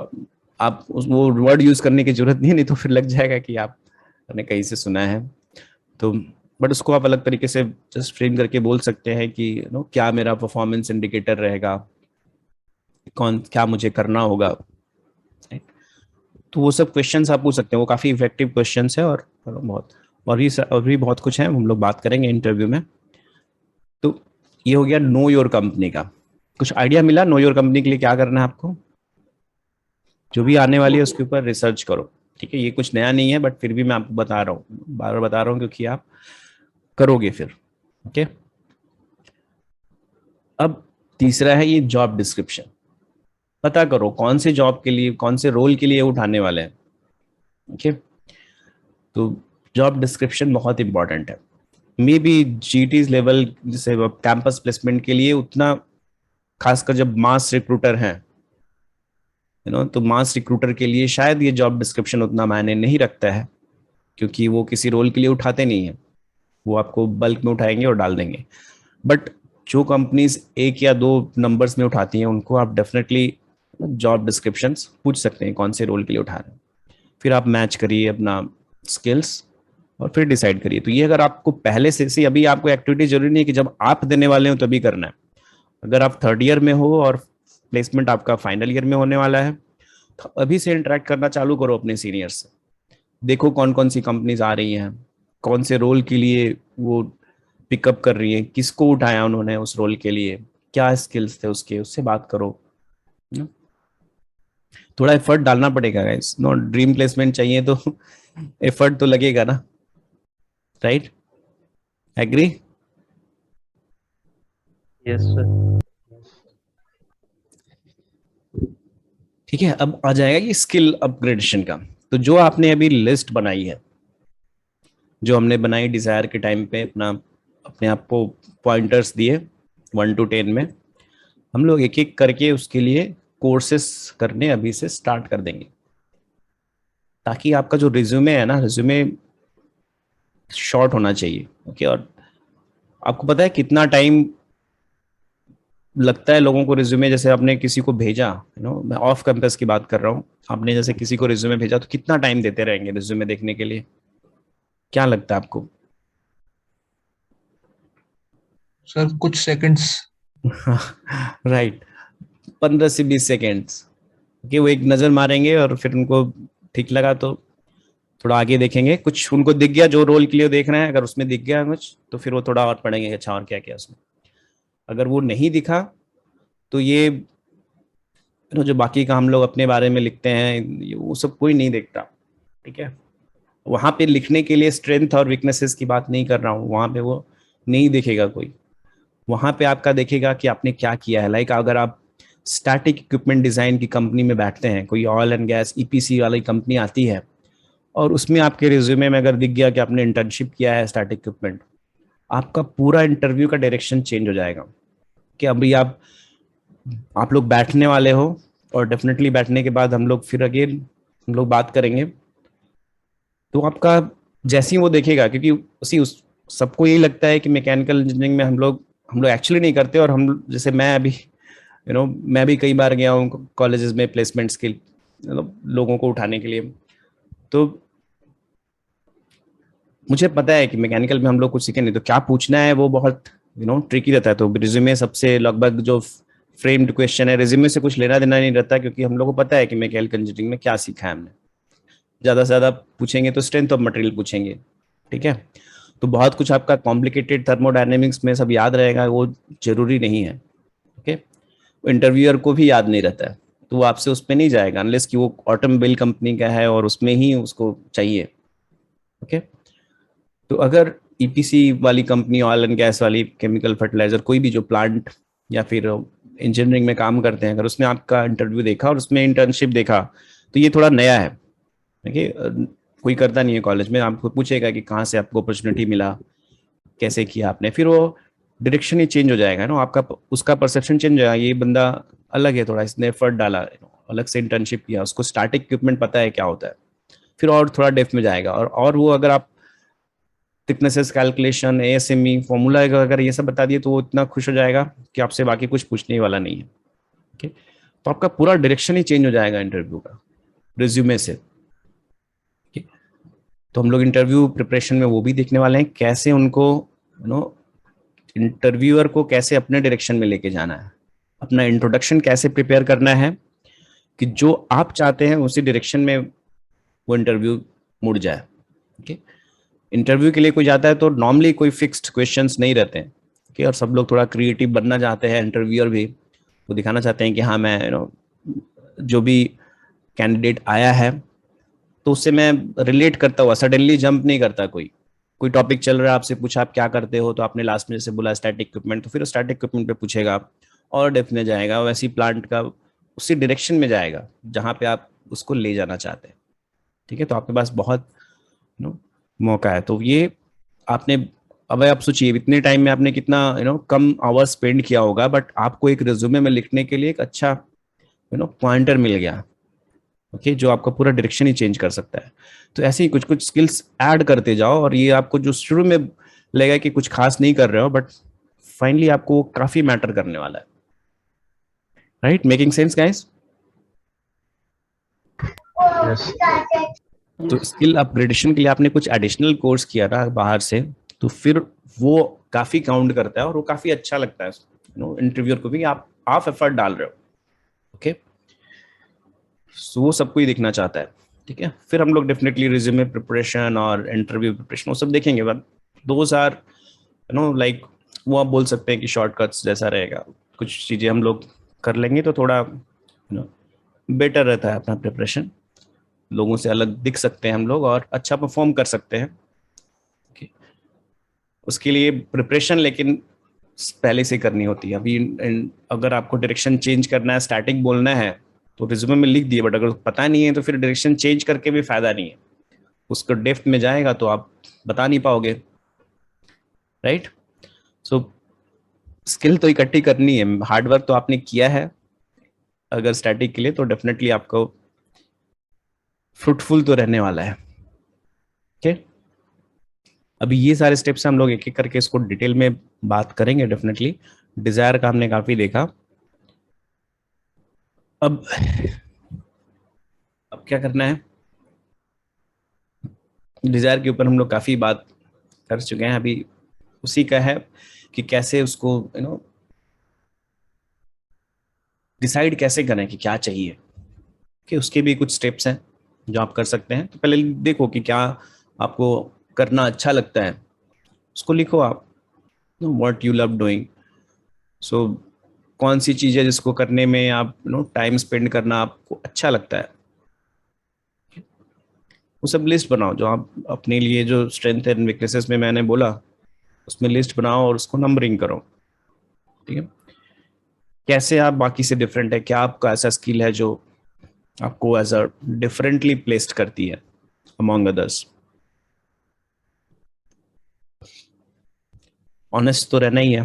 आप वो वर्ड यूज करने की जरूरत नहीं है, नहीं तो फिर लग जाएगा कि आप मैंने कहीं से सुना है, तो बट उसको आप अलग तरीके से जस्ट फ्रेम करके बोल सकते हैं कि क्या मेरा परफॉर्मेंस इंडिकेटर रहेगा, कौन क्या मुझे करना होगा। right? तो वो सब क्वेश्चंस आप पूछ सकते हैं, वो काफ़ी इफेक्टिव क्वेश्चंस है, और बहुत और भी बहुत कुछ है, हम लोग बात करेंगे इंटरव्यू में। तो ये हो गया नो योर कंपनी का। कुछ आइडिया मिला नो योर कंपनी के लिए क्या करना है आपको? जो भी आने वाली है उसके ऊपर रिसर्च करो, ठीक है? ये कुछ नया नहीं है, बट फिर भी मैं आपको बता रहा हूँ, बार बार बता रहा हूँ, क्योंकि आप करोगे फिर। ओके, अब तीसरा है ये जॉब डिस्क्रिप्शन। पता करो कौन से जॉब के लिए, कौन से रोल के लिए उठाने वाले हैं। ओके, तो जॉब डिस्क्रिप्शन बहुत इंपॉर्टेंट है। मे बी जीटीज लेवल जैसे कैंपस प्लेसमेंट के लिए उतना, खासकर जब मास रिक्रूटर हैं, तो मास रिक्रूटर के लिए शायद ये जॉब डिस्क्रिप्शन उतना मायने नहीं रखता है, क्योंकि वो किसी रोल के लिए उठाते नहीं है, वो आपको बल्क में उठाएंगे और डाल देंगे। बट जो कंपनीज 1 या 2 नंबर्स में उठाती हैं, उनको आप डेफिनेटली जॉब डिस्क्रिप्शंस पूछ सकते हैं कौन से रोल के लिए उठा रहे हैं। फिर आप मैच करिए अपना स्किल्स और फिर डिसाइड करिए। तो ये अगर आपको पहले से अभी आपको एक्टिविटी जरूरी नहीं है कि जब आप देने वाले हो तभी करना है। अगर आप 3rd ईयर में हो और प्लेसमेंट आपका फाइनल ईयर में होने वाला है, तो अभी से इंटरेक्ट करना चालू करो अपने सीनियर से। देखो कौन कौन सी कंपनीज आ रही हैं, कौन से रोल के लिए वो पिकअप कर रही हैं, किसको उठाया उन्होंने उस रोल के लिए, क्या स्किल्स थे उसके, उससे बात करो। थोड़ा एफर्ट डालना पड़ेगा गाइस, नो ड्रीम प्लेसमेंट चाहिए तो एफर्ट तो लगेगा ना, राइट? एग्री? Yes, sir. ठीक है, अब आ जाएगा ये स्किल अपग्रेडेशन का। तो जो आपने अभी लिस्ट बनाई है, जो हमने बनाई डिजायर के टाइम पे, अपने आप को पॉइंटर्स दिए 1 to 10 में, हम लोग एक एक करके उसके लिए कोर्सेस करने अभी से स्टार्ट कर देंगे, ताकि आपका जो रिज्यूमे है ना, रिज्यूमे शॉर्ट होना चाहिए। ओके, और आपको पता है कितना टाइम लगता है लोगों को रिज्यूमे, जैसे आपने किसी को भेजा, मैं ऑफ कैंपस की बात कर रहा हूँ, आपने जैसे किसी को रिज्यूमे भेजा तो कितना टाइम देते रहेंगे रिज्यूमे देखने के लिए? क्या लगता है आपको? सर कुछ सेकंड्स। राइट, 15 से 20 सेकेंड्स। कि वो एक नजर मारेंगे और फिर उनको ठीक लगा तो थोड़ा आगे देखेंगे, कुछ उनको दिख गया जो रोल के लिए देख रहे हैं, अगर उसमें दिख गया कुछ तो फिर वो थोड़ा और पढ़ेंगे, अच्छा और क्या क्या उसमें। अगर वो नहीं दिखा तो ये जो बाकी का हम लोग अपने बारे में लिखते हैं, वो सब कोई नहीं देखता, ठीक है? वहां पे लिखने के लिए स्ट्रेंथ और वीकनेसेस की बात नहीं कर रहा हूँ, वहां पे वो नहीं देखेगा कोई। वहां पे आपका देखेगा कि आपने क्या किया है। लाइक अगर आप स्टैटिक इक्विपमेंट डिजाइन की कंपनी में बैठते हैं, कोई ऑयल एंड गैस ईपीसी वाली कंपनी आती है, और उसमें आपके रिज्यूमे में अगर दिख गया कि आपने इंटर्नशिप किया है स्टैटिक इक्विपमेंट, आपका पूरा इंटरव्यू का डायरेक्शन चेंज हो जाएगा। कि अभी आप लोग बैठने वाले हो, और डेफिनेटली बैठने के बाद हम लोग फिर अगेन हम लोग बात करेंगे, तो आपका जैसे ही वो देखेगा, क्योंकि उस सबको यही लगता है कि मैकेनिकल इंजीनियरिंग में हम लोग एक्चुअली नहीं करते। और हम जैसे मैं अभी मैं भी कई बार गया हूँ कॉलेजेस में प्लेसमेंट्स के लोगों को उठाने के लिए, तो मुझे पता है कि मैकेनिकल में हम लोग कुछ सीखे नहीं, तो क्या पूछना है वो बहुत ट्रिकी रहता है। तो रिज्यूमे सबसे लगभग जो फ्रेम्ड क्वेश्चन है, रिज्यूमे से कुछ लेना देना नहीं रहता, क्योंकि हम लोग को पता है कि मैकेनिकल इंजीनियरिंग में क्या सीखा है हमने। ज़्यादा से ज़्यादा पूछेंगे तो स्ट्रेंथ ऑफ मटेरियल पूछेंगे, ठीक है? तो बहुत कुछ आपका कॉम्प्लिकेटेड थर्मोडायनेमिक्स में सब याद रहेगा, वो जरूरी नहीं है। ओके, इंटरव्यूअर को भी याद नहीं रहता है, तो वो आपसे उस पर नहीं जाएगा अनलेस कि वो ऑटोमोबाइल कंपनी का है और उसमें ही उसको चाहिए। ओके, तो अगर ईपीसी वाली कंपनी, ऑयल एंड गैस वाली, केमिकल फर्टिलाइजर, कोई भी जो प्लांट या फिर इंजीनियरिंग में काम करते हैं, अगर उसने आपका इंटरव्यू देखा और उसमें इंटर्नशिप देखा, तो ये थोड़ा नया है। देखिए, कोई करता नहीं है कॉलेज में, आपको पूछेगा कि कहाँ से आपको अपॉर्चुनिटी मिला, कैसे किया आपने, फिर वो डायरेक्शन ही चेंज हो जाएगा ना आपका, उसका परसेप्शन चेंज हो जाएगा। ये बंदा अलग है थोड़ा, इसने एफर्ट डाला, अलग से इंटर्नशिप किया, उसको स्टैटिक इक्विपमेंट पता है क्या होता है, फिर और थोड़ा डेप्थ में जाएगा। और वो अगर आप थिकनेसेस कैलकुलेशन, एएसएमई फॉर्मूला अगर ये सब बता दिए, तो वो इतना खुश हो जाएगा कि आपसे बाकी कुछ पूछने वाला नहीं है। ओके, तो आपका पूरा डायरेक्शन ही चेंज हो जाएगा इंटरव्यू का रिज्यूमे से। तो हम लोग इंटरव्यू प्रिपरेशन में वो भी देखने वाले हैं, कैसे उनको इंटरव्यूअर को कैसे अपने डायरेक्शन में लेके जाना है, अपना इंट्रोडक्शन कैसे प्रिपेयर करना है कि जो आप चाहते हैं उसी डायरेक्शन में वो इंटरव्यू मुड़ जाए। ओके, इंटरव्यू के लिए कोई जाता है तो नॉर्मली कोई फिक्स्ड क्वेश्चंस नहीं रहते हैं। ओके, और सब लोग थोड़ा क्रिएटिव बनना चाहते हैं, इंटरव्यूअर भी वो दिखाना चाहते हैं कि हाँ मैं जो भी कैंडिडेट आया है तो उससे मैं रिलेट करता हुआ, सडनली जंप नहीं करता। कोई टॉपिक चल रहा है, आपसे पूछा आप क्या करते हो, तो आपने लास्ट में जैसे बोला स्टैटिक इक्विपमेंट, तो फिर स्टैटिक इक्विपमेंट पे पूछेगा और डेप्थ में जाएगा, वैसे ही प्लांट का उसी डायरेक्शन में जाएगा जहाँ पे आप उसको ले जाना चाहते हैं। ठीक है, तो आपके पास बहुत मौका है। तो ये आपने, अब आप सोचिए इतने टाइम में आपने कितना कम आवर स्पेंड किया होगा, बट आपको एक रिज्यूमे में लिखने के लिए एक अच्छा पॉइंटर मिल गया। ओके, जो आपका पूरा डायरेक्शन ही चेंज कर सकता है। तो ऐसे ही कुछ कुछ स्किल्स ऐड करते जाओ, और ये आपको जो शुरू में लगेगा कि कुछ खास नहीं कर रहे हो, बट फाइनली आपको काफी मैटर करने वाला है। Right, making sense guys? तो स्किल अपग्रेडेशन के लिए आपने कुछ एडिशनल कोर्स किया था बाहर से, तो फिर वो काफी काउंट करता है और वो काफी अच्छा लगता है इंटरव्यूअर को भी, आप एफर्ट डाल रहे हो। ओके, सो वो सबको ही देखना चाहता है। ठीक है, फिर हम लोग डेफिनेटली रिज्यूमे प्रिपरेशन और इंटरव्यू प्रिपरेशन वो सब देखेंगे, बट दोज आर लाइक वो आप बोल सकते हैं कि शॉर्टकट्स जैसा रहेगा। कुछ चीजें हम लोग कर लेंगे तो थोड़ा बेटर रहता है अपना प्रिपरेशन, लोगों से अलग दिख सकते हैं हम लोग और अच्छा परफॉर्म कर सकते हैं। उसके लिए प्रिपरेशन लेकिन पहले से करनी होती है। अभी अगर आपको डायरेक्शन चेंज करना है, स्टैटिक बोलना है, तो रिज्यूमे में लिख दिए, बट अगर पता नहीं है तो फिर डायरेक्शन चेंज करके भी फायदा नहीं है। उसको डेप्थ में जाएगा तो आप बता नहीं पाओगे। राइट, सो स्किल तो इकट्ठी करनी है, हार्डवर्क तो आपने किया है अगर स्टैटिक के लिए, तो डेफिनेटली आपको फ्रूटफुल तो रहने वाला है। ओके, अभी ये सारे स्टेप्स हम लोग एक एक करके इसको डिटेल में बात करेंगे डेफिनेटली। डिजायर का हमने काफी देखा। अब क्या करना है, डिजायर के ऊपर हम लोग काफी बात कर चुके हैं, अभी उसी का है कि कैसे उसको डिसाइड कैसे करें कि क्या चाहिए। कि उसके भी कुछ स्टेप्स हैं जो आप कर सकते हैं। तो पहले देखो कि क्या आपको करना अच्छा लगता है, उसको लिखो आप, व्हाट यू लव डूइंग। सो कौन सी चीज़ है जिसको करने में आप टाइम स्पेंड करना आपको अच्छा लगता है, वो सब लिस्ट बनाओ। जो आप अपने लिए जो स्ट्रेंथ एंड वीकनेसेस में मैंने बोला, उसमें लिस्ट बनाओ और उसको नंबरिंग करो। ठीक है, कैसे आप बाकी से डिफरेंट है, क्या आपका ऐसा स्किल है जो आपको एज अ डिफरेंटली प्लेस्ड करती है अमॉन्ग अदर्स। ऑनेस्ट तो रहना ही है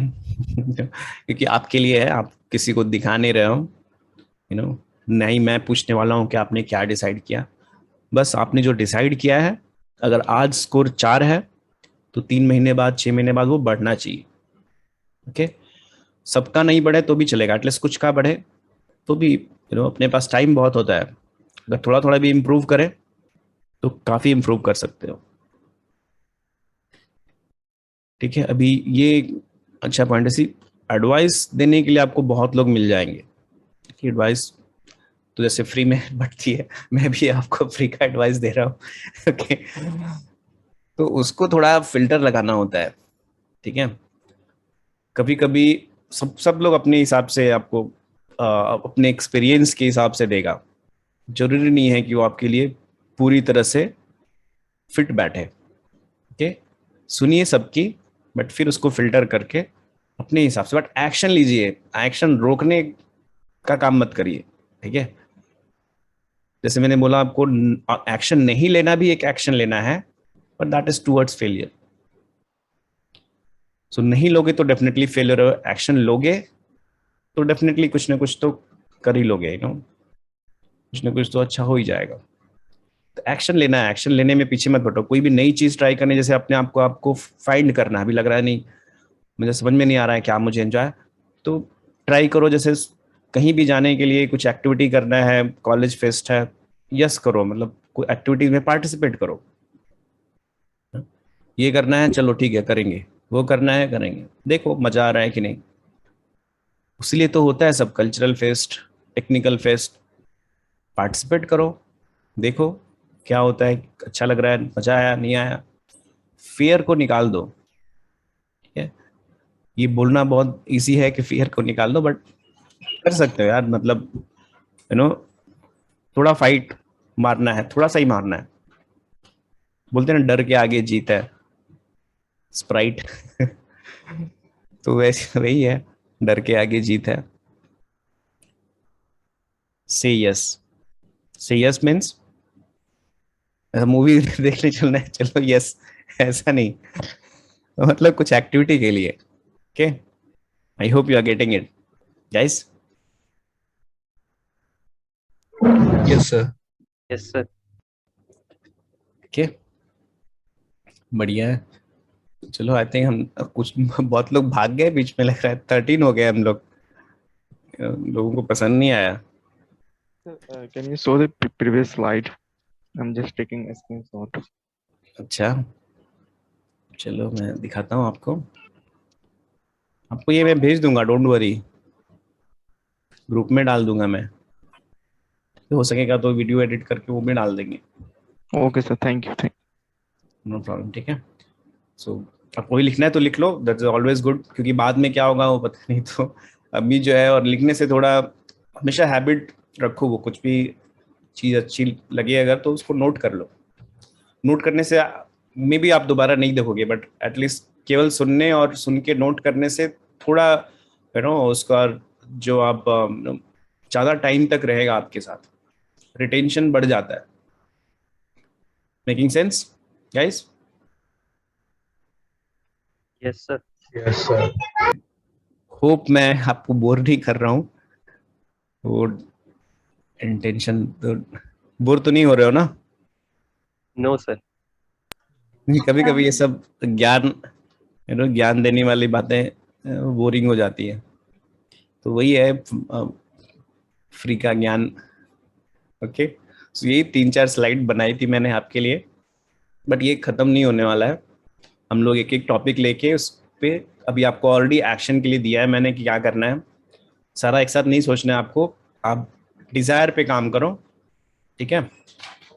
क्योंकि आपके लिए है, आप किसी को दिखा नहीं रहे हो। नहीं मैं पूछने वाला हूं कि आपने क्या डिसाइड किया, बस आपने जो डिसाइड किया है, अगर आज स्कोर 4 है तो 3 महीने बाद 6 महीने बाद वो बढ़ना चाहिए। ओके, सबका नहीं बढ़े तो भी चलेगा, एटलीस्ट कुछ का बढ़े तो भी अपने पास टाइम बहुत होता है। अगर थोड़ा थोड़ा भी इम्प्रूव करें तो काफी इम्प्रूव कर सकते हो। ठीक है, अभी ये अच्छा पॉइंट है। एडवाइस देने के लिए आपको बहुत लोग मिल जाएंगे। एडवाइस तो जैसे फ्री में बढ़ती है, मैं भी आपको फ्री का एडवाइस दे रहा हूँ। ओके, तो उसको थोड़ा फिल्टर लगाना होता है। ठीक है, कभी कभी सब लोग अपने हिसाब से आपको अपने एक्सपीरियंस के हिसाब से देगा। जरूरी नहीं है कि वो आपके लिए पूरी तरह से फिट बैठे। ओके, सुनिए सबकी, बट फिर उसको फिल्टर करके अपने हिसाब से, बट एक्शन लीजिए। एक्शन रोकने का काम मत करिए। ठीक है, जैसे मैंने बोला आपको एक्शन नहीं लेना भी एक एक्शन लेना है, but that is towards failure. So नहीं लोगे तो डेफिनेटली फेलियर हो, एक्शन लोगे तो डेफिनेटली कुछ ना कुछ तो कर ही लोगे। कुछ ना कुछ तो अच्छा हो ही जाएगा। तो एक्शन लेना है, एक्शन लेने में पीछे मत हटो। कोई भी नई चीज ट्राई करने, जैसे अपने आपको फाइंड करना है, अभी लग रहा है नहीं मुझे समझ में नहीं आ रहा है क्या मुझे एंजॉय, तो ट्राई करो। जैसे कहीं भी जाने के लिए कुछ एक्टिविटी करना है, कॉलेज फेस्ट है, यस करो, मतलब कोई एक्टिविटी में पार्टिसिपेट करो। ये करना है, चलो ठीक है करेंगे, वो करना है करेंगे, देखो मजा आ रहा है कि नहीं। उसलिए तो होता है सब cultural fest, technical fest, participate करो, देखो क्या होता है, अच्छा लग रहा है, मजा आया नहीं आया, फियर को निकाल दो। ठीक है, ये बोलना बहुत इजी है कि फियर को निकाल दो, बट कर सकते हो यार, मतलब थोड़ा फाइट मारना है, थोड़ा सा ही मारना है। बोलते हैं ना डर के आगे जीत है, स्प्राइट। तो वैसे वही है, डर के आगे जीत है। से यस, से यस मीन्स मूवी देखने चलना है, चलो यस, ऐसा नहीं, मतलब कुछ एक्टिविटी के लिए। Okay, I hope you are getting it guys. Yes, sir. Yes, sir. Okay, बढ़िया है। चलो आई थिंक हम कुछ बहुत लोग भाग गए बीच में, लग रहा है 13 हो गए हम लोग, लोगों को पसंद नहीं आया। Can you show the previous slide? I'm just taking a screenshot. अच्छा, चलो मैं दिखाता हूँ आपको, आपको ये मैं भेज दूंगा, डोंट वरी, ग्रुप में डाल दूंगा मैं, हो सकेगा तो वीडियो एडिट करके वो भी डाल देंगे, Okay, sir. Thank you. No problem. ठीक है, सो आपको ही लिखना है तो लिख लो, दैट्स ऑलवेज गुड, क्योंकि बाद में क्या होगा वो पता नहीं। तो अभी जो है, और लिखने से थोड़ा हमेशा हैबिट रखो, वो कुछ भी चीज़ अच्छी लगे अगर तो उसको नोट कर लो। नोट करने से मे भी आप दोबारा नहीं देखोगे, बट एटलीस्ट केवल सुनने और सुन के नोट करने से थोड़ा उसका जो आप ज़्यादा टाइम तक रहेगा आपके साथ, रिटेंशन बढ़ जाता है। Making sense guys? Yes, sir. Yes, sir. Hope मैं आपको बोर नहीं कर रहा हूँ, वो इंटेंशन तो, बोर तो नहीं हो रहे हो ना? No, sir. कभी कभी ये सब ज्ञान ज्ञान देने वाली बातें बोरिंग हो जाती है, तो वही है फ्री का ज्ञान। ओके, सो ये 3-4 स्लाइड बनाई थी मैंने आपके लिए, बट ये खत्म नहीं होने वाला है। हम लोग एक एक टॉपिक लेके उस पे, अभी आपको ऑलरेडी एक्शन के लिए दिया है मैंने कि क्या करना है, सारा एक साथ नहीं सोचना है आपको। आप डिजायर पे काम करो, ठीक है,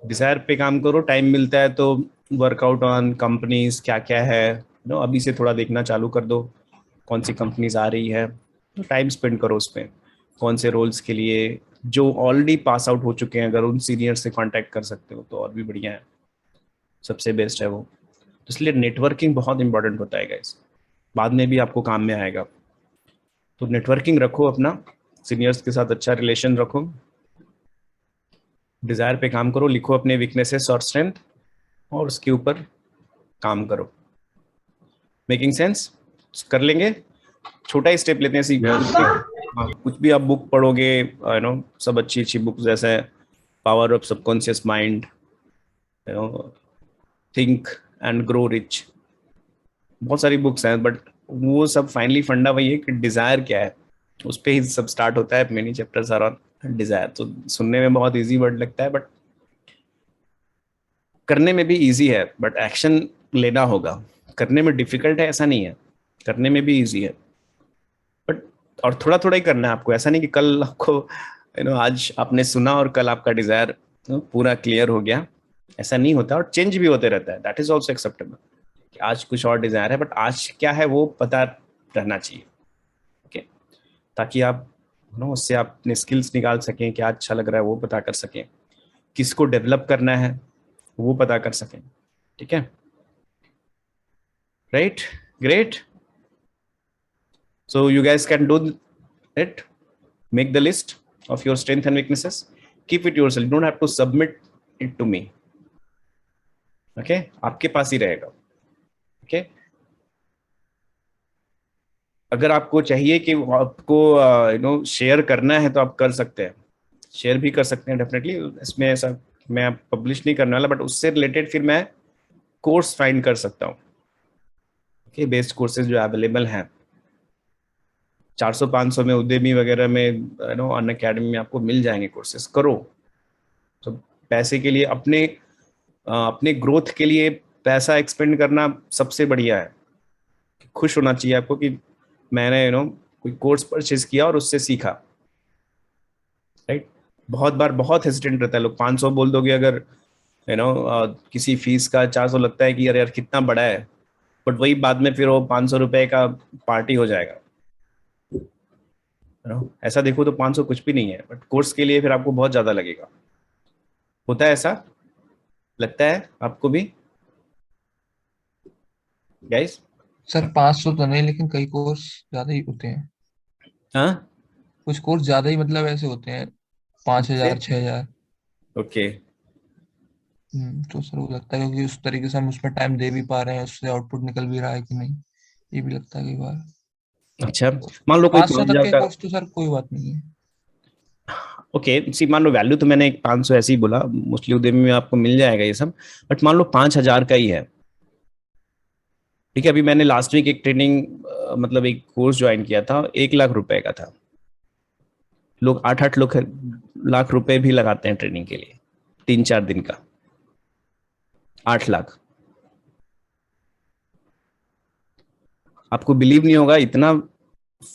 डिजायर पे काम करो, टाइम मिलता है तो वर्कआउट ऑन कंपनीज क्या क्या है, अभी से थोड़ा देखना चालू कर दो, कौन सी कंपनीज आ रही है, तो टाइम स्पेंड करो उस पर, कौन से रोल्स के लिए, जो ऑलरेडी पास आउट हो चुके हैं अगर उन सीनियर से कांटेक्ट कर सकते हो तो और भी बढ़िया है, सबसे बेस्ट है वो। तो इसलिए नेटवर्किंग बहुत इंपॉर्टेंट होता है गाइस, बाद में भी आपको काम में आएगा। तो नेटवर्किंग रखो अपना, सीनियर्स के साथ अच्छा रिलेशन रखो, डिजायर पे काम करो, लिखो अपने वीकनेसेस और स्ट्रेंथ, और उसके ऊपर काम करो। Making sense? कर लेंगे, छोटा ही स्टेप लेते हैं सीख। कुछ भी आप बुक पढ़ोगे, सब अच्छी अच्छी बुक जैसे power of subconscious mind, think and grow rich, बहुत सारी बुक्स हैं, बट वो सब फाइनली फंडा वही है कि डिजायर क्या है, उस पर ही सब स्टार्ट होता है। Many chapters are on desire. तो सुनने में बहुत इजी वर्ड लगता है, बट करने में भी इजी है, बट एक्शन लेना होगा। करने में डिफिकल्ट है ऐसा नहीं है, करने में भी इजी है, बट और थोड़ा थोड़ा ही करना है आपको। ऐसा नहीं कि कल आपको आज आपने सुना और कल आपका डिजायर पूरा क्लियर हो गया, ऐसा नहीं होता, और चेंज भी होते रहता है, दैट इज ऑल्सो एक्सेप्टेबल। आज कुछ और डिजायर है, बट आज क्या है वो पता रहना चाहिए, ओके, ताकि आप उससे आप अपने स्किल्स निकाल सकें, क्या अच्छा लग रहा है वो पता कर सकें, किसको डेवलप करना है वो पता कर सकें। ठीक है, right, great. So you guys can do it, make the list of your strength and weaknesses, keep it yourself, you don't have to submit it to me, okay, आपके पास ही रहेगा, okay। अगर आपको चाहिए कि आपको शेयर करना है तो आप कर सकते हैं, शेयर भी कर सकते हैं डेफिनेटली, इसमें ऐसा मैं पब्लिश नहीं करने वाला, बट उससे रिलेटेड फिर मैं कोर्स फाइंड कर सकता हूँ, ओके, बेस्ड कोर्सेज जो अवेलेबल हैं 400-500 में, उद्यमी वगैरह में, अन अकेडमी में आपको मिल जाएंगे कोर्सेज। करो, तो पैसे के लिए, अपने ग्रोथ के लिए पैसा एक्सपेंड करना सबसे बढ़िया है। खुश होना चाहिए आपको कि मैंने कोई कोर्स परचेज किया और उससे सीखा, राइट। बहुत बार बहुत हेजिटेंट रहता है लोग, 500 बोल दोगे अगर किसी फीस का 400 लगता है कि यार यार कितना बड़ा है, बट वही बाद में फिर वो 500 रुपए का पार्टी हो जाएगा। ऐसा देखो तो 500 कुछ भी नहीं है, बट कोर्स के लिए फिर आपको बहुत ज्यादा लगेगा। होता है ऐसा, लगता है आपको भी गाइस? सर 500 तो नहीं, लेकिन कई कोर्स ज्यादा ही होते हैं। हाँ, कुछ कोर्स ज्यादा ही मतलब ऐसे होते हैं, 5,000 6,000। ओके। तो सर वो लगता है क्योंकि उस तरीके से हम उसमें टाइम दे भी पा रहे हैं, उससे आउटपुट निकल भी रहा है कि नहीं, ये भी लगता है कई बार। अच्छा, मान लो कोई 500 तक 5,000 के का, कोर्स तो सर कोई बात नहीं है। ओके सी, मान लो वैल्यू तो मैंने एक 500 ऐसे ही बोला, मोस्टली उद्यमी में आपको मिल जाएगा ये सब, बट मान लो 5,000 का ही है, ठीक है। अभी मैंने लास्ट वीक एक ट्रेनिंग मतलब एक कोर्स ज्वाइन किया था, 1 लाख रुपए का था। लोग 8-8 लाख रुपए भी लगाते हैं ट्रेनिंग के लिए, 3-4 दिन का, 8 लाख। आपको बिलीव नहीं होगा इतना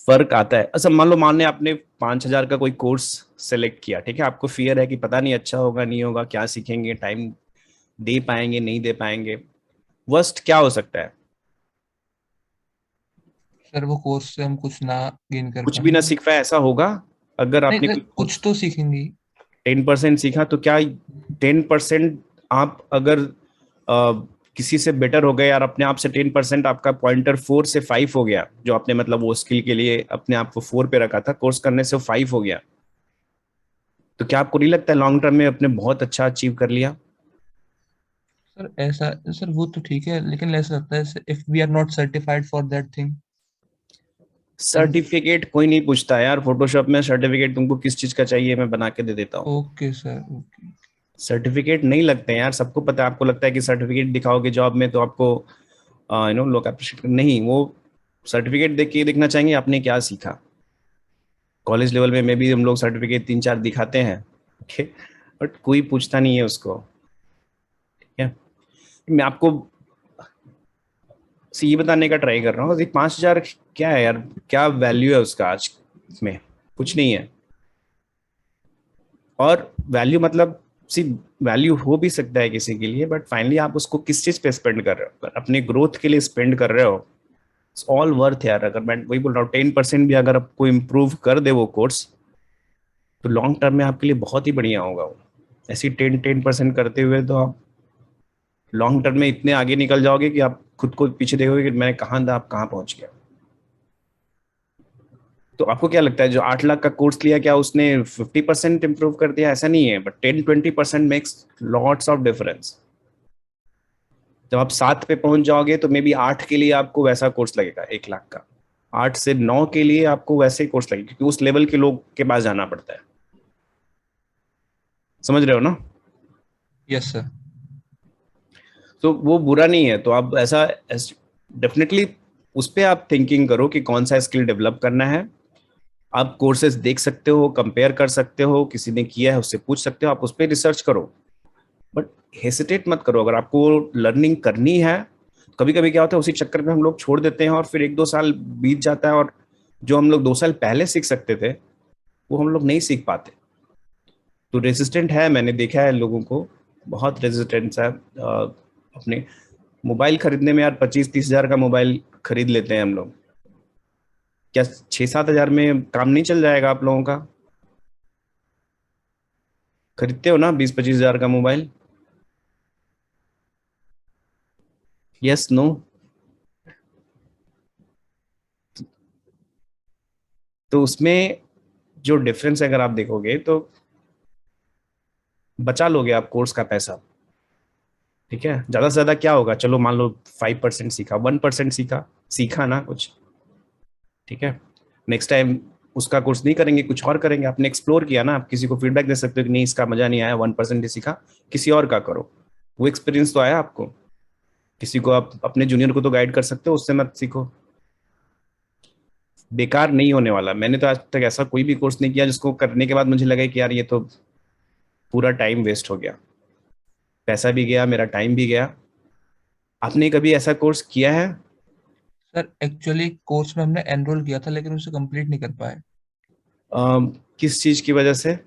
फर्क आता है। अच्छा मान लो आपने 5,000 का कोई कोर्स सेलेक्ट किया, ठीक है। आपको फियर है कि पता नहीं अच्छा होगा नहीं होगा, क्या सीखेंगे, टाइम दे पाएंगे नहीं दे पाएंगे। वर्स्ट क्या हो सकता है? सर वो कोर्स से हम कुछ ना गेन कर कुछ भी पाए। ना सीख पाए, ऐसा होगा? अगर नहीं आपने सर, कोई कुछ कोर्स तो सीखेंगे ही। 10% सीखा तो क्या 10% आप अगर किसी से बेटर हो गए यार, अपने आप से 10% आपका पॉइंटर 4 से 5 हो गया, जो आपने मतलब वो स्किल के लिए अपने आप को 4 पे रखा था, कोर्स करने से 5 हो गया, तो क्या आपको नहीं लगता है लॉन्ग टर्म में आपने बहुत अच्छा अचीव कर लिया? सर ऐसा, सर वो तो ठीक है, लेकिन ऐसा लगता है if we are not certified for that thing. Certificate कोई नहीं पूछता यार, फोटोशॉप में सर्टिफिकेट तुमको किस चीज का चाहिए मैं बना के दे देता हूँ। Okay sir, okay. सर्टिफिकेट नहीं लगते हैं यार, सबको पता है। आपको लगता है कि सर्टिफिकेट दिखाओगे जॉब में तो आपको लोग अप्रिशिएट नहीं, वो सर्टिफिकेट देख के देखना चाहेंगे आपने क्या सीखा। कॉलेज लेवल में भी हम लोग सर्टिफिकेट 3-4 दिखाते हैं, ओके, बट कोई पूछता नहीं है उसको, ठीक है। मैं आपको ये बताने का ट्राई कर रहा हूँ, 5,000 क्या है यार, क्या वैल्यू है उसका आज में? कुछ नहीं है। और वैल्यू मतलब सी, वैल्यू हो भी सकता है किसी के लिए, बट फाइनली आप उसको किस चीज पे स्पेंड कर रहे हो? अपने ग्रोथ के लिए स्पेंड कर रहे हो, ऑल वर्थ यार। अगर मैं वही बोल रहा हूँ, 10% भी अगर आपको इम्प्रूव कर दे वो कोर्स, तो लॉन्ग टर्म में आपके लिए बहुत ही बढ़िया होगा वो। ऐसी 10% करते हुए तो आप लॉन्ग टर्म में इतने आगे निकल जाओगे कि आप खुद को पीछे देखोगे कि मैं कहाँ था, आप कहाँ पहुंच गया। तो आपको क्या लगता है जो 8 लाख का कोर्स लिया, क्या उसने 50% इंप्रूव कर दिया? ऐसा नहीं है, but 10-20% makes lots of difference. जब आप 7 पे पहुंच जाओगे तो मे बी 8 के लिए आपको वैसा कोर्स लगेगा 1 लाख का, 8 से 9 के लिए आपको वैसे ही कोर्स लगेगा, क्योंकि उस लेवल के लोग के पास जाना पड़ता है। समझ रहे हो ना? Yes sir. तो वो बुरा नहीं है। तो आप ऐसा डेफिनेटली उस पर आप थिंकिंग करो कि कौन सा स्किल डेवलप करना है। आप कोर्सेज देख सकते हो, कंपेयर कर सकते हो, किसी ने किया है उससे पूछ सकते हो, आप उस पर रिसर्च करो, बट हेसिटेट मत करो। अगर आपको लर्निंग करनी है, कभी कभी क्या होता है उसी चक्कर में हम लोग छोड़ देते हैं और फिर 1-2 साल बीत जाता है, और जो हम लोग 2 साल पहले सीख सकते थे वो हम लोग नहीं सीख पाते। तो रेजिस्टेंट है, मैंने देखा है लोगों को, बहुत रेजिस्टेंस है। अपने मोबाइल खरीदने में यार 25-30 हजार का मोबाइल खरीद लेते हैं हम लोग, क्या 6-7 हजार में काम नहीं चल जाएगा आप लोगों का? खरीदते हो ना 20-25 हजार का मोबाइल? Yes no? तो उसमें जो डिफरेंस है अगर आप देखोगे तो बचा लोगे आप कोर्स का पैसा, ठीक है। ज्यादा से ज्यादा क्या होगा, चलो मान लो 5% सीखा, 1% सीखा, सीखा ना कुछ, ठीक है। नेक्स्ट टाइम उसका कोर्स नहीं करेंगे, कुछ और करेंगे। आपने एक्सप्लोर किया ना, आप किसी को फीडबैक दे सकते हो कि नहीं इसका मजा नहीं आया, 1% ही सीखा, किसी और का करो। वो एक्सपीरियंस तो आया आपको। किसी को आप अपने जूनियर को तो गाइड कर सकते हो, उससे मत सीखो। बेकार नहीं होने वाला। मैंने तो आज तक ऐसा कोई भी कोर्स नहीं किया जिसको करने के बाद मुझे लगे कि यार ये तो पूरा टाइम वेस्ट हो गया, पैसा भी गया, मेरा टाइम भी गया, आपने कभी ऐसा कोर्स किया है? सर एक्चुअली कोर्स में हमने एनरोल किया था लेकिन उसे कंप्लीट नहीं कर पाए। किस चीज की वजह से?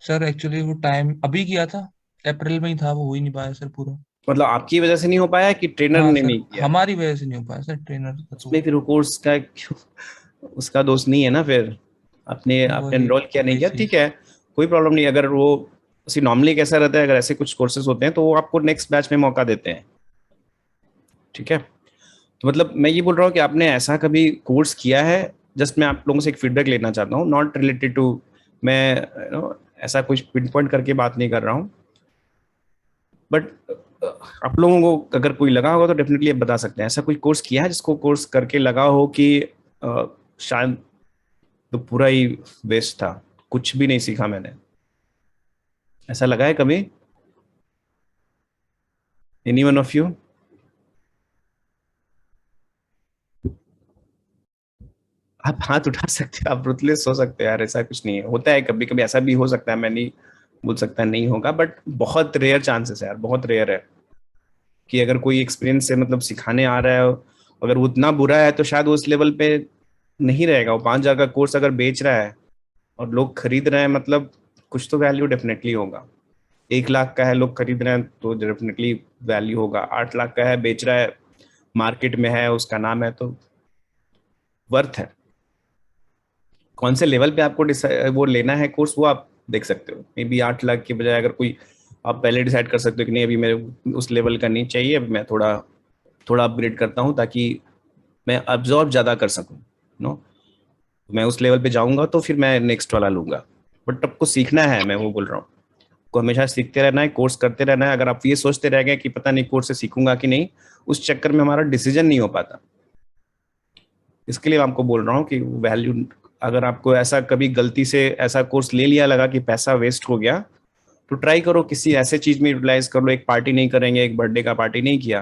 सर एक्चुअली वो टाइम अभी किया था, अप्रैल में ही था, वो हो ही नहीं पाया सर पूरा। मतलब आपकी वजह से नहीं हो पाया कि ट्रेनर हाँ ने सर, नहीं किया? हमारी वजह से नहीं हो पाया सर, ट्रेनर का तो उसमें फिर वो कोर्स का क्यों, उसका दोष नहीं है ना फिर। आपने आपने वही एनरोल किया नहीं वही किया, ठीक चीज। है, कोई प्रॉब्लम नहीं। अगर वो नॉर्मली कैसा रहता है, अगर ऐसे कुछ कोर्सेज होते हैं तो वो आपको नेक्स्ट बैच में मौका देते हैं, ठीक है। तो मतलब मैं ये बोल रहा हूँ कि आपने ऐसा कभी कोर्स किया है? जस्ट मैं आप लोगों से एक फीडबैक लेना चाहता हूँ, नॉट रिलेटेड टू, मैं ऐसा कुछ पिन पॉइंट करके बात नहीं कर रहा हूँ, बट आप लोगों को अगर कोई लगा होगा तो डेफिनेटली आप बता सकते हैं। ऐसा कोई कोर्स किया है जिसको कोर्स करके लगा हो कि शायद तो पूरा ही वेस्ट था, कुछ भी नहीं सीखा मैंने? ऐसा लगा है कभी? Any one of you? आप हाथ उठा सकते हैं, आप रुतलेस हो सकते हैं यार, ऐसा कुछ नहीं है, होता है कभी कभी, ऐसा भी हो सकता है, मैं नहीं बोल सकता नहीं होगा, बट बहुत रेयर चांसेस है यार, बहुत रेयर है कि अगर कोई एक्सपीरियंस से मतलब सिखाने आ रहा है, अगर वो उतना बुरा है तो शायद वो उस लेवल पे नहीं रहेगा। वो 5,000 का कोर्स अगर बेच रहा है और लोग खरीद रहे हैं, मतलब कुछ तो वैल्यू डेफिनेटली होगा। 1 लाख का है, लोग खरीद रहे हैं तो डेफिनेटली वैल्यू होगा। 8 लाख का है, बेच रहा है, मार्केट में है, उसका नाम है, तो वर्थ है। कौन से लेवल पे आपको वो लेना है कोर्स, वो आप देख सकते हो। मे बी 8 लाख के बजाय अगर कोई, आप पहले डिसाइड कर सकते हो कि नहीं अभी मेरे उस लेवल का नहीं चाहिए, अभी मैं थोड़ा थोड़ा अपग्रेड करता हूँ ताकि मैं अब्जॉर्ब ज़्यादा कर सकूँ, नो। मैं उस लेवल पे जाऊंगा तो फिर मैं नेक्स्ट वाला लूंगा। बट आपको सीखना है, मैं वो बोल रहा हूँ, को हमेशा सीखते रहना है, कोर्स करते रहना है। अगर आप ये सोचते रह गए कि पता नहीं कोर्स से सीखूंगा कि नहीं, उस चक्कर में हमारा डिसीजन नहीं हो पाता। इसके लिए मैं आपको बोल रहा हूँ कि वैल्यू, अगर आपको ऐसा कभी गलती से ऐसा कोर्स ले लिया, लगा कि पैसा वेस्ट हो गया, तो ट्राई करो किसी ऐसे चीज में यूटिलाइज कर लो। एक पार्टी नहीं करेंगे, एक बर्थडे का पार्टी नहीं किया,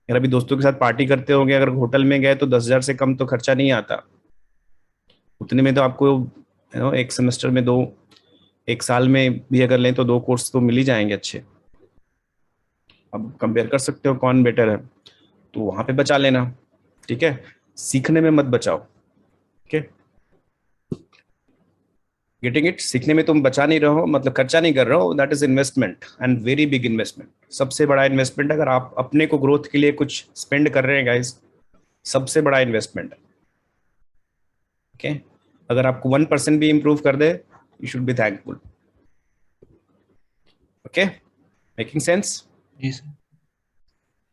अगर अभी दोस्तों के साथ पार्टी करते होंगे, अगर होटल में गए तो 10,000 से कम तो खर्चा नहीं आता। उतने में तो आपको एक सेमेस्टर में 2, एक साल में भी अगर लें तो 2 कोर्स तो मिल ही जाएंगे अच्छे। अब कंपेयर कर सकते हो कौन बेटर है, तो वहां पे बचा लेना, ठीक है। सीखने में मत बचाओ, ठीक है। Getting it? सीखने में तुम बचा नहीं रहो, मतलब खर्चा नहीं कर रहे हो, that is investment and very big investment. सबसे बड़ा इन्वेस्टमेंट, अगर आप अपने को ग्रोथ के लिए कुछ स्पेंड कर रहे हैं गाइस, सबसे बड़ा इन्वेस्टमेंट है, ओके। अगर आपको 1% भी इंप्रूव कर दे, you should be thankful, okay. Making sense? जी sir.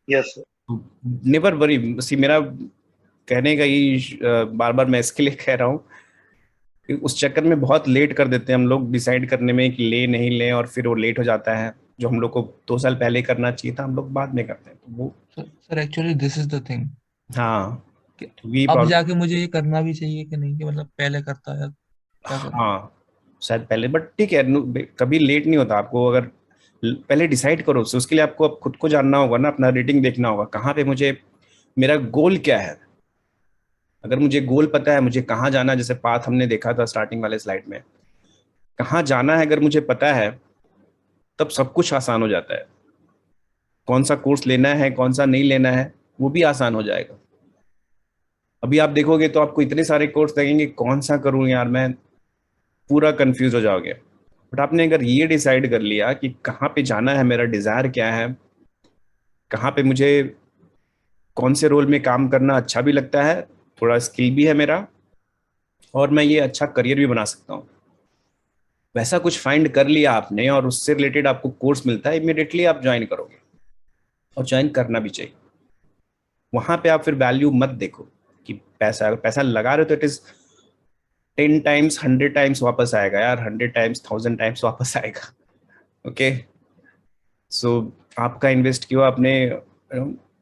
Yes, sir. Never worry. See मेरा कहने का ही, बार बार मैं इसके लिए कह रहा हूँ कि उस चक्कर में बहुत लेट कर देते हैं हम लोग डिसाइड करने में कि ले नहीं ले, और फिर वो लेट हो जाता है। जो हम लोग को 2 साल पहले करना चाहिए था, हम लोग बाद में करते हैं, तो वो, sir actually this is the thing हाँ, कि तो ये अब प्रॉब्लम। जाके मुझे ये करना भी चाहिए कि नहीं, कि मतलब पहले करता है, क्या करूं। हाँ, शायद पहले, बट ठीक है, कभी लेट नहीं होता। आपको अगर पहले डिसाइड करो, so उसके लिए आपको अब खुद को जानना होगा ना, अपना रेटिंग देखना होगा, कहाँ पे मुझे, मेरा गोल क्या है। अगर मुझे गोल पता है, मुझे कहाँ जाना है, जैसे पाथ हमने देखा था स्टार्टिंग वाले स्लाइड में, कहाँ जाना है अगर मुझे पता है, तब सब कुछ आसान हो जाता है। कौन सा कोर्स लेना है, कौन सा नहीं लेना है, वो भी आसान हो जाएगा। अभी आप देखोगे तो आपको इतने सारे कोर्स लगेंगे, कौन सा करूं यार मैं, पूरा कंफ्यूज हो जाओगे। बट आपने अगर ये डिसाइड कर लिया कि कहाँ पे जाना है, मेरा डिजायर क्या है, कहाँ पे मुझे कौन से रोल में काम करना अच्छा भी लगता है, थोड़ा स्किल भी है मेरा, और मैं ये अच्छा करियर भी बना सकता हूँ, वैसा कुछ फाइंड कर लिया आपने, और उससे रिलेटेड आपको कोर्स मिलता है, इमिडिएटली आप ज्वाइन करोगे, और ज्वाइन करना भी चाहिए। वहां पे आप फिर वैल्यू मत देखो कि पैसा, अगर पैसा लगा रहे हो तो इट इज 10 टाइम्स 100 टाइम्स वापस आएगा यार, 100 टाइम्स 1000 टाइम्स वापस आएगा, ओके। सो आपका इन्वेस्ट किया अपने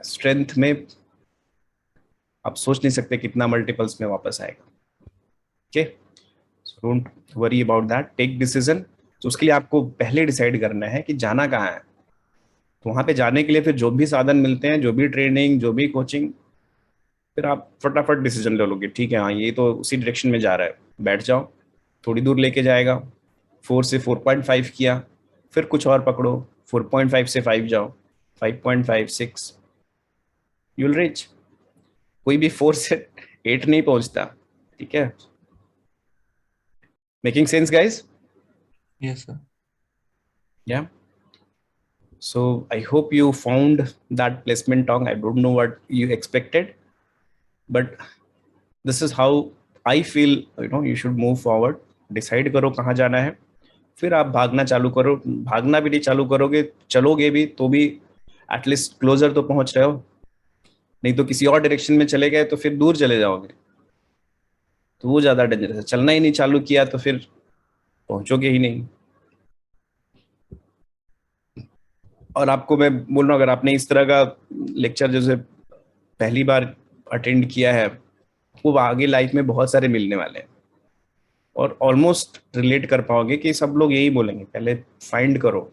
स्ट्रेंथ में, आप सोच नहीं सकते कितना मल्टीपल्स में वापस आएगा, okay. So don't worry about that, take decision. तो उसके लिए आपको पहले डिसाइड करना है कि जाना कहाँ है। तो वहाँ पे जाने के लिए फिर जो भी साधन मिलते हैं, जो भी ट्रेनिंग, जो भी कोचिंग, फिर आप फटाफट डिसीजन ले लोगे, ठीक है हाँ ये तो उसी डायरेक्शन में जा रहा है, बैठ जाओ, थोड़ी दूर लेके जाएगा। 4 से 4.5 किया, फिर कुछ और पकड़ो, 4.5 से 5 जाओ, 5.5, 6 यू विल रीच। कोई भी 4 से 8 नहीं पहुंचता, ठीक है। Making sense guys? Yes, sir. Yeah. So I hope you found that placement talk. I don't know what you expected, but this is how I feel, you know, you should move forward. Decide करो कहाँ जाना है, फिर आप भागना चालू करो। भागना भी नहीं चालू करोगे, चलोगे भी तो भी एटलीस्ट क्लोजर तो पहुंच रहे हो। नहीं तो किसी और डायरेक्शन में चले गए तो फिर दूर चले जाओगे, तो वो ज्यादा डेंजरस है। चलना ही नहीं चालू किया तो फिर पहुंचोगे ही नहीं। और आपको मैं बोल रहा हूँ, अगर आपने इस तरह का लेक्चर जैसे पहली बार अटेंड किया है, वो आगे लाइफ में बहुत सारे मिलने वाले हैं और ऑलमोस्ट रिलेट कर पाओगे कि सब लोग यही बोलेंगे। पहले फाइंड करो,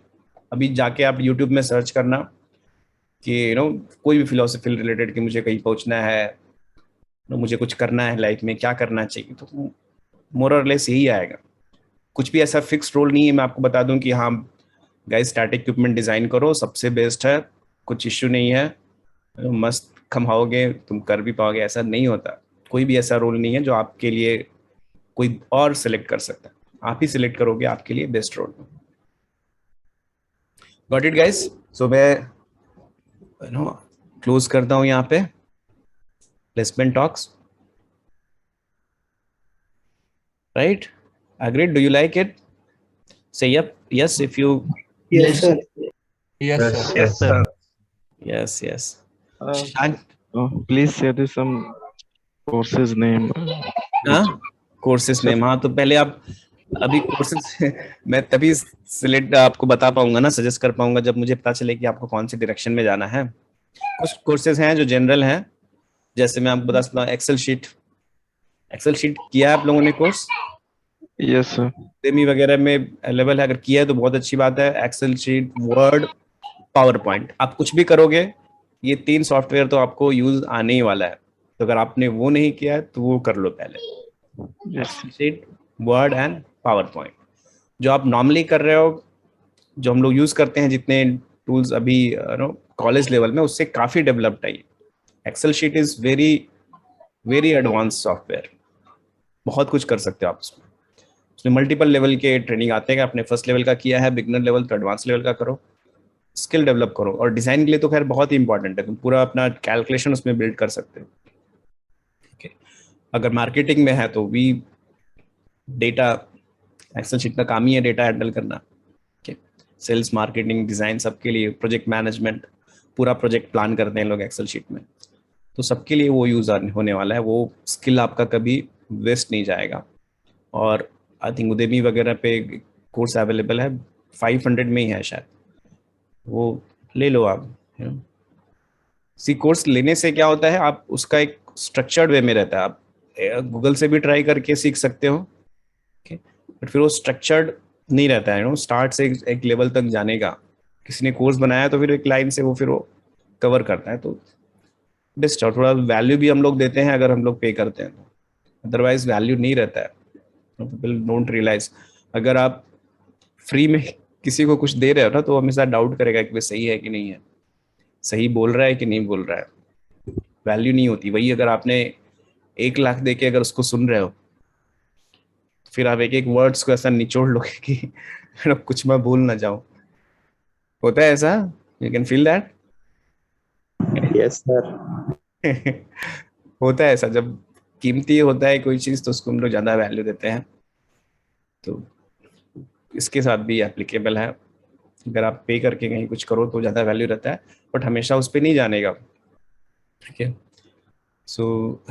अभी जाके आप यूट्यूब में सर्च करना कि यू नो कोई भी फिलोसफी रिलेटेड कि मुझे कहीं पहुंचना है, मुझे कुछ करना है लाइफ में, क्या करना चाहिए, तो मोर और लेस यही आएगा। कुछ भी ऐसा फिक्स रोल नहीं है। मैं आपको बता दूं कि हाँ गाइस स्टैटिक इक्विपमेंट डिजाइन करो, सबसे बेस्ट है, कुछ इश्यू नहीं है, मस्त कमाओगे, तुम कर भी पाओगे, ऐसा नहीं होता। कोई भी ऐसा रोल नहीं है जो आपके लिए कोई और सिलेक्ट कर सकता है, आप ही सिलेक्ट करोगे आपके लिए best role. Got it guys? So मैं यू नो क्लोज करता हूं यहाँ पे placement talks. Right? Agreed? Do you like it? Say yep, yes if you. Yes, sir. Yes, sir. Yes, sir. Yes, yes. Uh, Shan- please share this some courses name. हाँ courses name. हाँ तो पहले आप अभी courses मैं तभी select आपको बता पाऊंगा ना, सजेस्ट कर पाऊंगा जब मुझे पता चले कि आपको कौन सी डायरेक्शन में जाना है। कुछ कोर्सेज हैं जो जनरल हैं, जैसे मैं आपको बता सकता हूँ एक्सेल शीट। एक्सेल शीट किया है आप लोगों ने कोर्स? Yes, sir. Udemy वगैरह में अवेलेबल है, अगर किया है तो बहुत अच्छी बात है। Excel sheet, Word, PowerPoint, आप कुछ भी करोगे ये 3 सॉफ्टवेयर तो आपको यूज आने ही वाला है। तो अगर आपने वो नहीं किया है तो वो कर लो पहले। Yes. Sheet, word and power point जो आप नॉर्मली कर रहे हो, जो हम लोग यूज करते हैं, जितने टूल्स अभी कॉलेज लेवल में, उससे काफी डेवलप्ड है। Excel sheet is very very advance software, बहुत कुछ कर सकते हो आप उसमें। उसमें मल्टीपल लेवल के ट्रेनिंग आते हैं। आपने फर्स्ट लेवल का किया है, बिगनर लेवल, तो एडवांस लेवल का करो, स्किल डेवलप करो। और डिजाइन के लिए तो खैर बहुत ही इंपॉर्टेंट है, तुम पूरा अपना कैलकुलेशन उसमें बिल्ड कर सकते हो। ठीक है, अगर मार्केटिंग में है तो भी डेटा, एक्सेल शीट का काम ही है डेटा हैंडल करना। ठीक है, सेल्स, मार्केटिंग, डिजाइन, सबके लिए, प्रोजेक्ट मैनेजमेंट, पूरा प्रोजेक्ट प्लान करते हैं लोग एक्सेल शीट में, तो सबके लिए वो यूज होने वाला है। वो स्किल आपका कभी वेस्ट नहीं जाएगा। और आई थिंक उदेमी वगैरह पे कोर्स अवेलेबल है, 500 में ही है शायद, वो ले लो आप। सी कोर्स लेने से क्या होता है, आप उसका एक स्ट्रक्चर्ड वे में रहता है। आप गूगल से भी ट्राई करके सीख सकते हो, बट फिर वो स्ट्रक्चर्ड नहीं रहता है। स्टार्ट से एक लेवल तक जाने का, किसी ने कोर्स बनाया तो फिर एक लाइन से वो फिर वो कवर करता है, तो बेस्ट। और थोड़ा वैल्यू भी हम लोग देते हैं अगर हम लोग पे करते हैं, तो अदरवाइज वैल्यू नहीं रहता है। People don't realise. अगर आप फ्री में किसी को कुछ दे रहे हो ना, तो हमेशा डाउट करेगा कि सही है कि नहीं है, सही बोल रहा है कि नहीं बोल रहा है। वैल्यू नहीं होती। वही अगर आपने 1 लाख दे के अगर उसको सुन रहे हो, फिर आप एक एक वर्ड्स को ऐसा निचोड़ लोगे कि कुछ मैं भूल ना जाऊं। होता है ऐसा? You can feel that? Yes, sir. होता है ऐसा, जब कीमती होता है कोई चीज तो उसको हम लोग ज्यादा वैल्यू देते हैं। तो इसके साथ भी एप्लीकेबल है। अगर आप पे करके कहीं कुछ करो तो ज्यादा वैल्यू रहता है, बट हमेशा उस पर नहीं जाने का। ठीक है, सो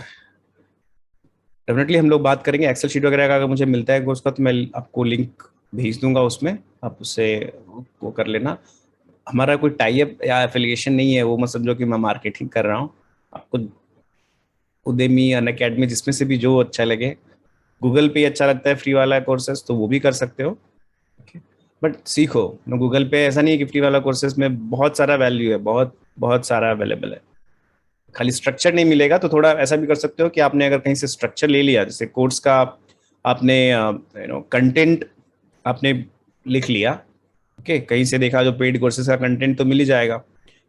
डेफिनेटली हम लोग बात करेंगे एक्सेल शीट वगैरह का। अगर मुझे मिलता है कोर्स का तो मैं आपको लिंक भेज दूंगा, उसमें आप उससे वो कर लेना। हमारा कोई टाई अप या एफिलिएशन नहीं है, वो मत समझो कि मैं मार्केटिंग कर रहा हूँ। आपको उदेमी, अनअकैडमी, जिसमें से भी जो अच्छा लगे, गूगल पे अच्छा लगता है फ्री वाला कोर्सेस तो वो भी कर सकते हो। बट सीखो ना, गूगल पे ऐसा नहीं है कि फ्री वाला कोर्सेस में बहुत सारा वैल्यू है, बहुत बहुत सारा अवेलेबल है। खाली स्ट्रक्चर नहीं मिलेगा तो थोड़ा ऐसा भी कर सकते हो कि आपने अगर कहीं से स्ट्रक्चर ले लिया, जैसे कोर्स का आपने कंटेंट आपने लिख लिया, ओके, कहीं से देखा जो पेड कोर्सेज का कंटेंट तो मिल ही जाएगा,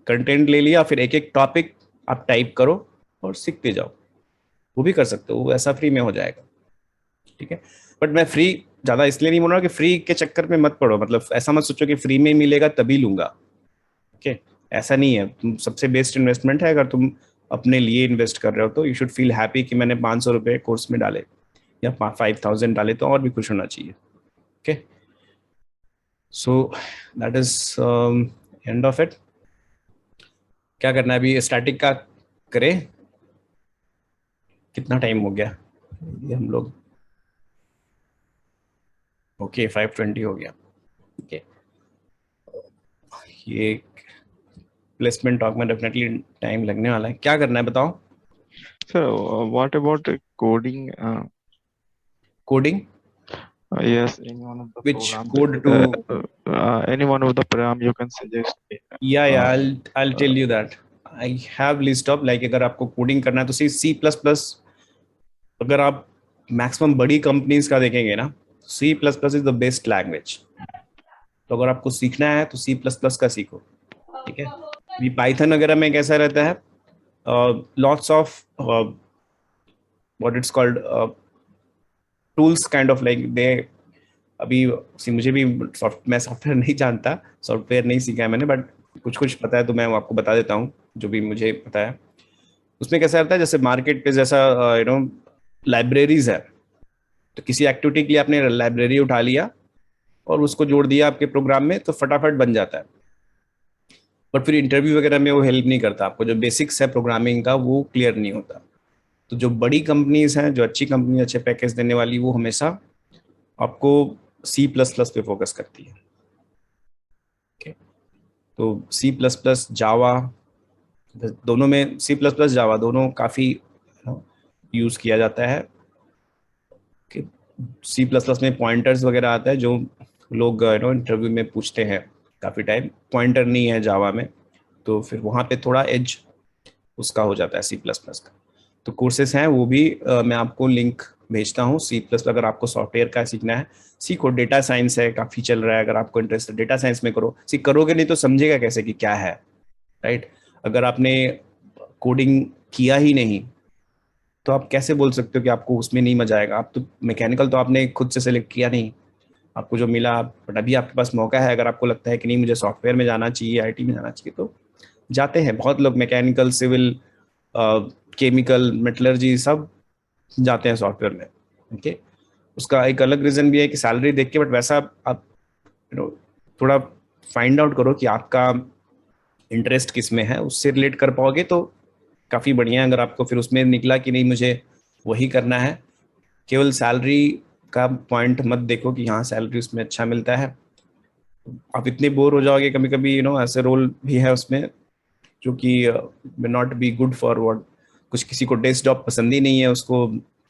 कंटेंट ले लिया, फिर एक एक टॉपिक आप टाइप करो और सीखते जाओ, वो भी कर सकते हो, वो ऐसा फ्री में हो जाएगा, ठीक है। बट मैं फ्री ज़्यादा इसलिए नहीं बोल रहा कि फ्री के चक्कर में मत पड़ो, मतलब ऐसा मत सोचो कि फ्री में मिलेगा तभी लूंगा, ओके, ऐसा नहीं है। तुम सबसे बेस्ट इन्वेस्टमेंट है अगर तुम अपने लिए इन्वेस्ट कर रहे हो तो यू शुड फील हैप्पी कि मैंने 500 रुपये कोर्स में डाले या 5000 डाले, तो और भी खुश होना चाहिए, okay. So that is end of it. क्या करना है अभी, स्टैटिक का करें? कितना टाइम हो गया ये हम लोग, ओके 5:20 हो गया, ओके। ये प्लेसमेंट टॉक में डेफिनेटली टाइम लगने वाला है। क्या करना है बताओ? So, what about coding? Coding, Yes, in one of the which programs. code to Any one of the program you can suggest me. yeah, I'll tell you that I have list of, like अगर आपको coding करना है तो C++, अगर आप maximum बड़ी companies का देखेंगे ना, C++ is the best language. तो अगर आपको सीखना है तो C++ का सीखो, ठीक है। अभी पाइथन वगैरह में कैसा रहता है, lots of what it's called tools kind of like they, अभी मुझे भी मैं सॉफ्टवेयर नहीं जानता, सॉफ्टवेयर नहीं सीखा है मैंने, बट कुछ कुछ पता है तो मैं आपको बता देता हूँ जो भी मुझे पता है। उसमें कैसा रहता है, जैसे मार्केट पे जैसा लाइब्रेरीज है, तो किसी एक्टिविटी के लिए आपने लाइब्रेरी उठा लिया और उसको जोड़ दिया आपके प्रोग्राम में, तो फटाफट बन जाता है। बट फिर इंटरव्यू वगैरह में वो हेल्प नहीं करता, आपको जो बेसिक्स है प्रोग्रामिंग का वो क्लियर नहीं होता। तो जो बड़ी कंपनीज हैं, जो अच्छी कंपनी अच्छे पैकेज देने वाली, वो हमेशा आपको C++ पे फोकस करती है, ओके। तो C++, जावा, दोनों में C++, जावा दोनों काफ़ी यूज़ किया जाता है। C++ में पॉइंटर्स वगैरह आता है जो लोग इंटरव्यू में पूछते हैं, काफ़ी टाइम पॉइंटर नहीं है जावा में, तो फिर वहाँ पे थोड़ा एज उसका हो जाता है C++ का। तो कोर्सेस हैं वो भी मैं आपको लिंक भेजता हूँ। C++ अगर आपको सॉफ्टवेयर का सीखना है सीखो, डेटा साइंस है काफ़ी चल रहा है, अगर आपको इंटरेस्ट है डेटा साइंस में करो। करोगे नहीं तो समझेगा कैसे कि क्या है, राइट। अगर आपने कोडिंग किया ही नहीं तो आप कैसे बोल सकते हो कि आपको उसमें नहीं मजा आएगा? आप तो मैकेनिकल तो आपने खुद से सेलेक्ट किया नहीं, आपको जो मिला, बट अभी आपके पास मौका है, अगर आपको लगता है कि नहीं मुझे सॉफ्टवेयर में जाना चाहिए, IT में जाना चाहिए, तो जाते हैं बहुत लोग, मैकेनिकल, सिविल, केमिकल, मेटलर्जी, सब जाते हैं सॉफ्टवेयर में, ओके। उसका एक अलग रीज़न भी है कि सैलरी देख के, बट वैसा आप थोड़ा फाइंड आउट करो कि आपका इंटरेस्ट किस में है, उससे रिलेट कर पाओगे तो काफ़ी बढ़िया है। अगर आपको फिर उसमें निकला कि नहीं मुझे वही करना है, केवल सैलरी का पॉइंट मत देखो कि हाँ सैलरी उसमें अच्छा मिलता है, आप इतने बोर हो जाओगे कभी कभी, ऐसे रोल भी है उसमें जो कि may not be good for what, कुछ किसी को डेस्क जॉब पसंद ही नहीं है, उसको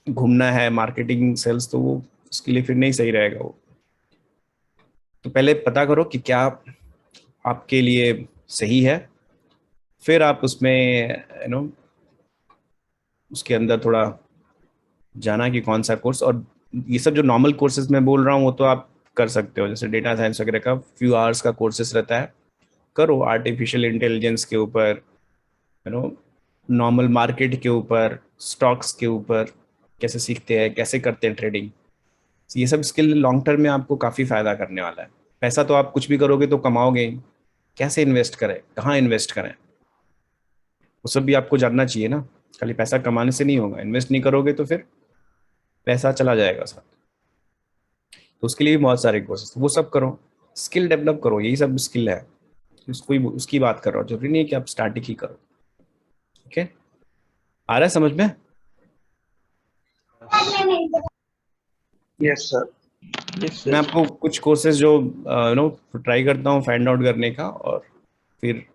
घूमना है मार्केटिंग सेल्स, तो वो उसके लिए फिर नहीं सही रहेगा वो। तो पहले पता करो कि क्या आपके लिए सही है, फिर आप उसमें उसके अंदर थोड़ा जाना कि कौन सा कोर्स। और ये सब जो नॉर्मल कोर्सेज मैं बोल रहा हूँ वो तो आप कर सकते हो, जैसे डेटा साइंस वगैरह का फ्यू आवर्स का कोर्सेज रहता है, करो। आर्टिफिशियल इंटेलिजेंस के ऊपर, नॉर्मल मार्केट के ऊपर, स्टॉक्स के ऊपर कैसे सीखते हैं, कैसे करते हैं ट्रेडिंग, ये सब स्किल लॉन्ग टर्म में आपको काफ़ी फायदा करने वाला है। पैसा तो आप कुछ भी करोगे तो कमाओगे, कैसे इन्वेस्ट करें, कहाँ इन्वेस्ट करें, वो सब भी आपको जानना चाहिए ना। खाली पैसा कमाने से नहीं होगा, इन्वेस्ट नहीं करोगे तो फिर पैसा चला जाएगा साथ। तो उसके लिए भी बहुत सारे कोर्सेस, वो सब करो, स्किल डेवलप करो, यही सब स्किल है, उसको उसकी बात कर रहा हूँ। जरूरी नहीं है कि आप स्टार्टिंग ही करो, ओके। आ रहा है समझ में? Yes sir. मैं आपको कुछ कोर्सेज जो ट्राई करता हूँ फाइंड आउट करने का, और फिर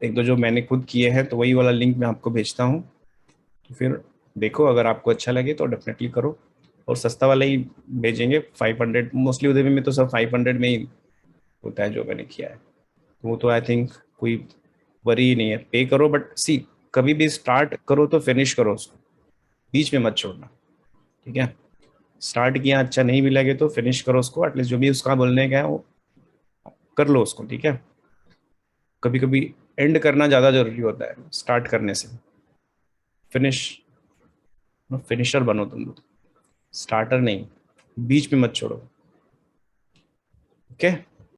एक दो जो मैंने खुद किए हैं तो वही वाला लिंक मैं आपको भेजता हूँ, तो फिर देखो, अगर आपको अच्छा लगे तो डेफिनेटली करो। और सस्ता वाला ही भेजेंगे, 500 मोस्टली उधर में तो सब 500 में ही होता है जो मैंने किया है, तो वो तो आई थिंक कोई वरी नहीं है, पे करो। बट सी, कभी भी स्टार्ट करो तो फिनिश करो उसको, बीच में मत छोड़ना, ठीक है। स्टार्ट किया, अच्छा नहीं भी लगे तो फिनिश करो उसको, एटलीस्ट जो भी उसका बोलने का है वो कर लो उसको, ठीक है। कभी कभी एंड करना ज्यादा जरूरी होता है स्टार्ट करने से। फिनिशर बनो तुम लोग, स्टार्टर नहीं, बीच में मत छोड़ो। ओके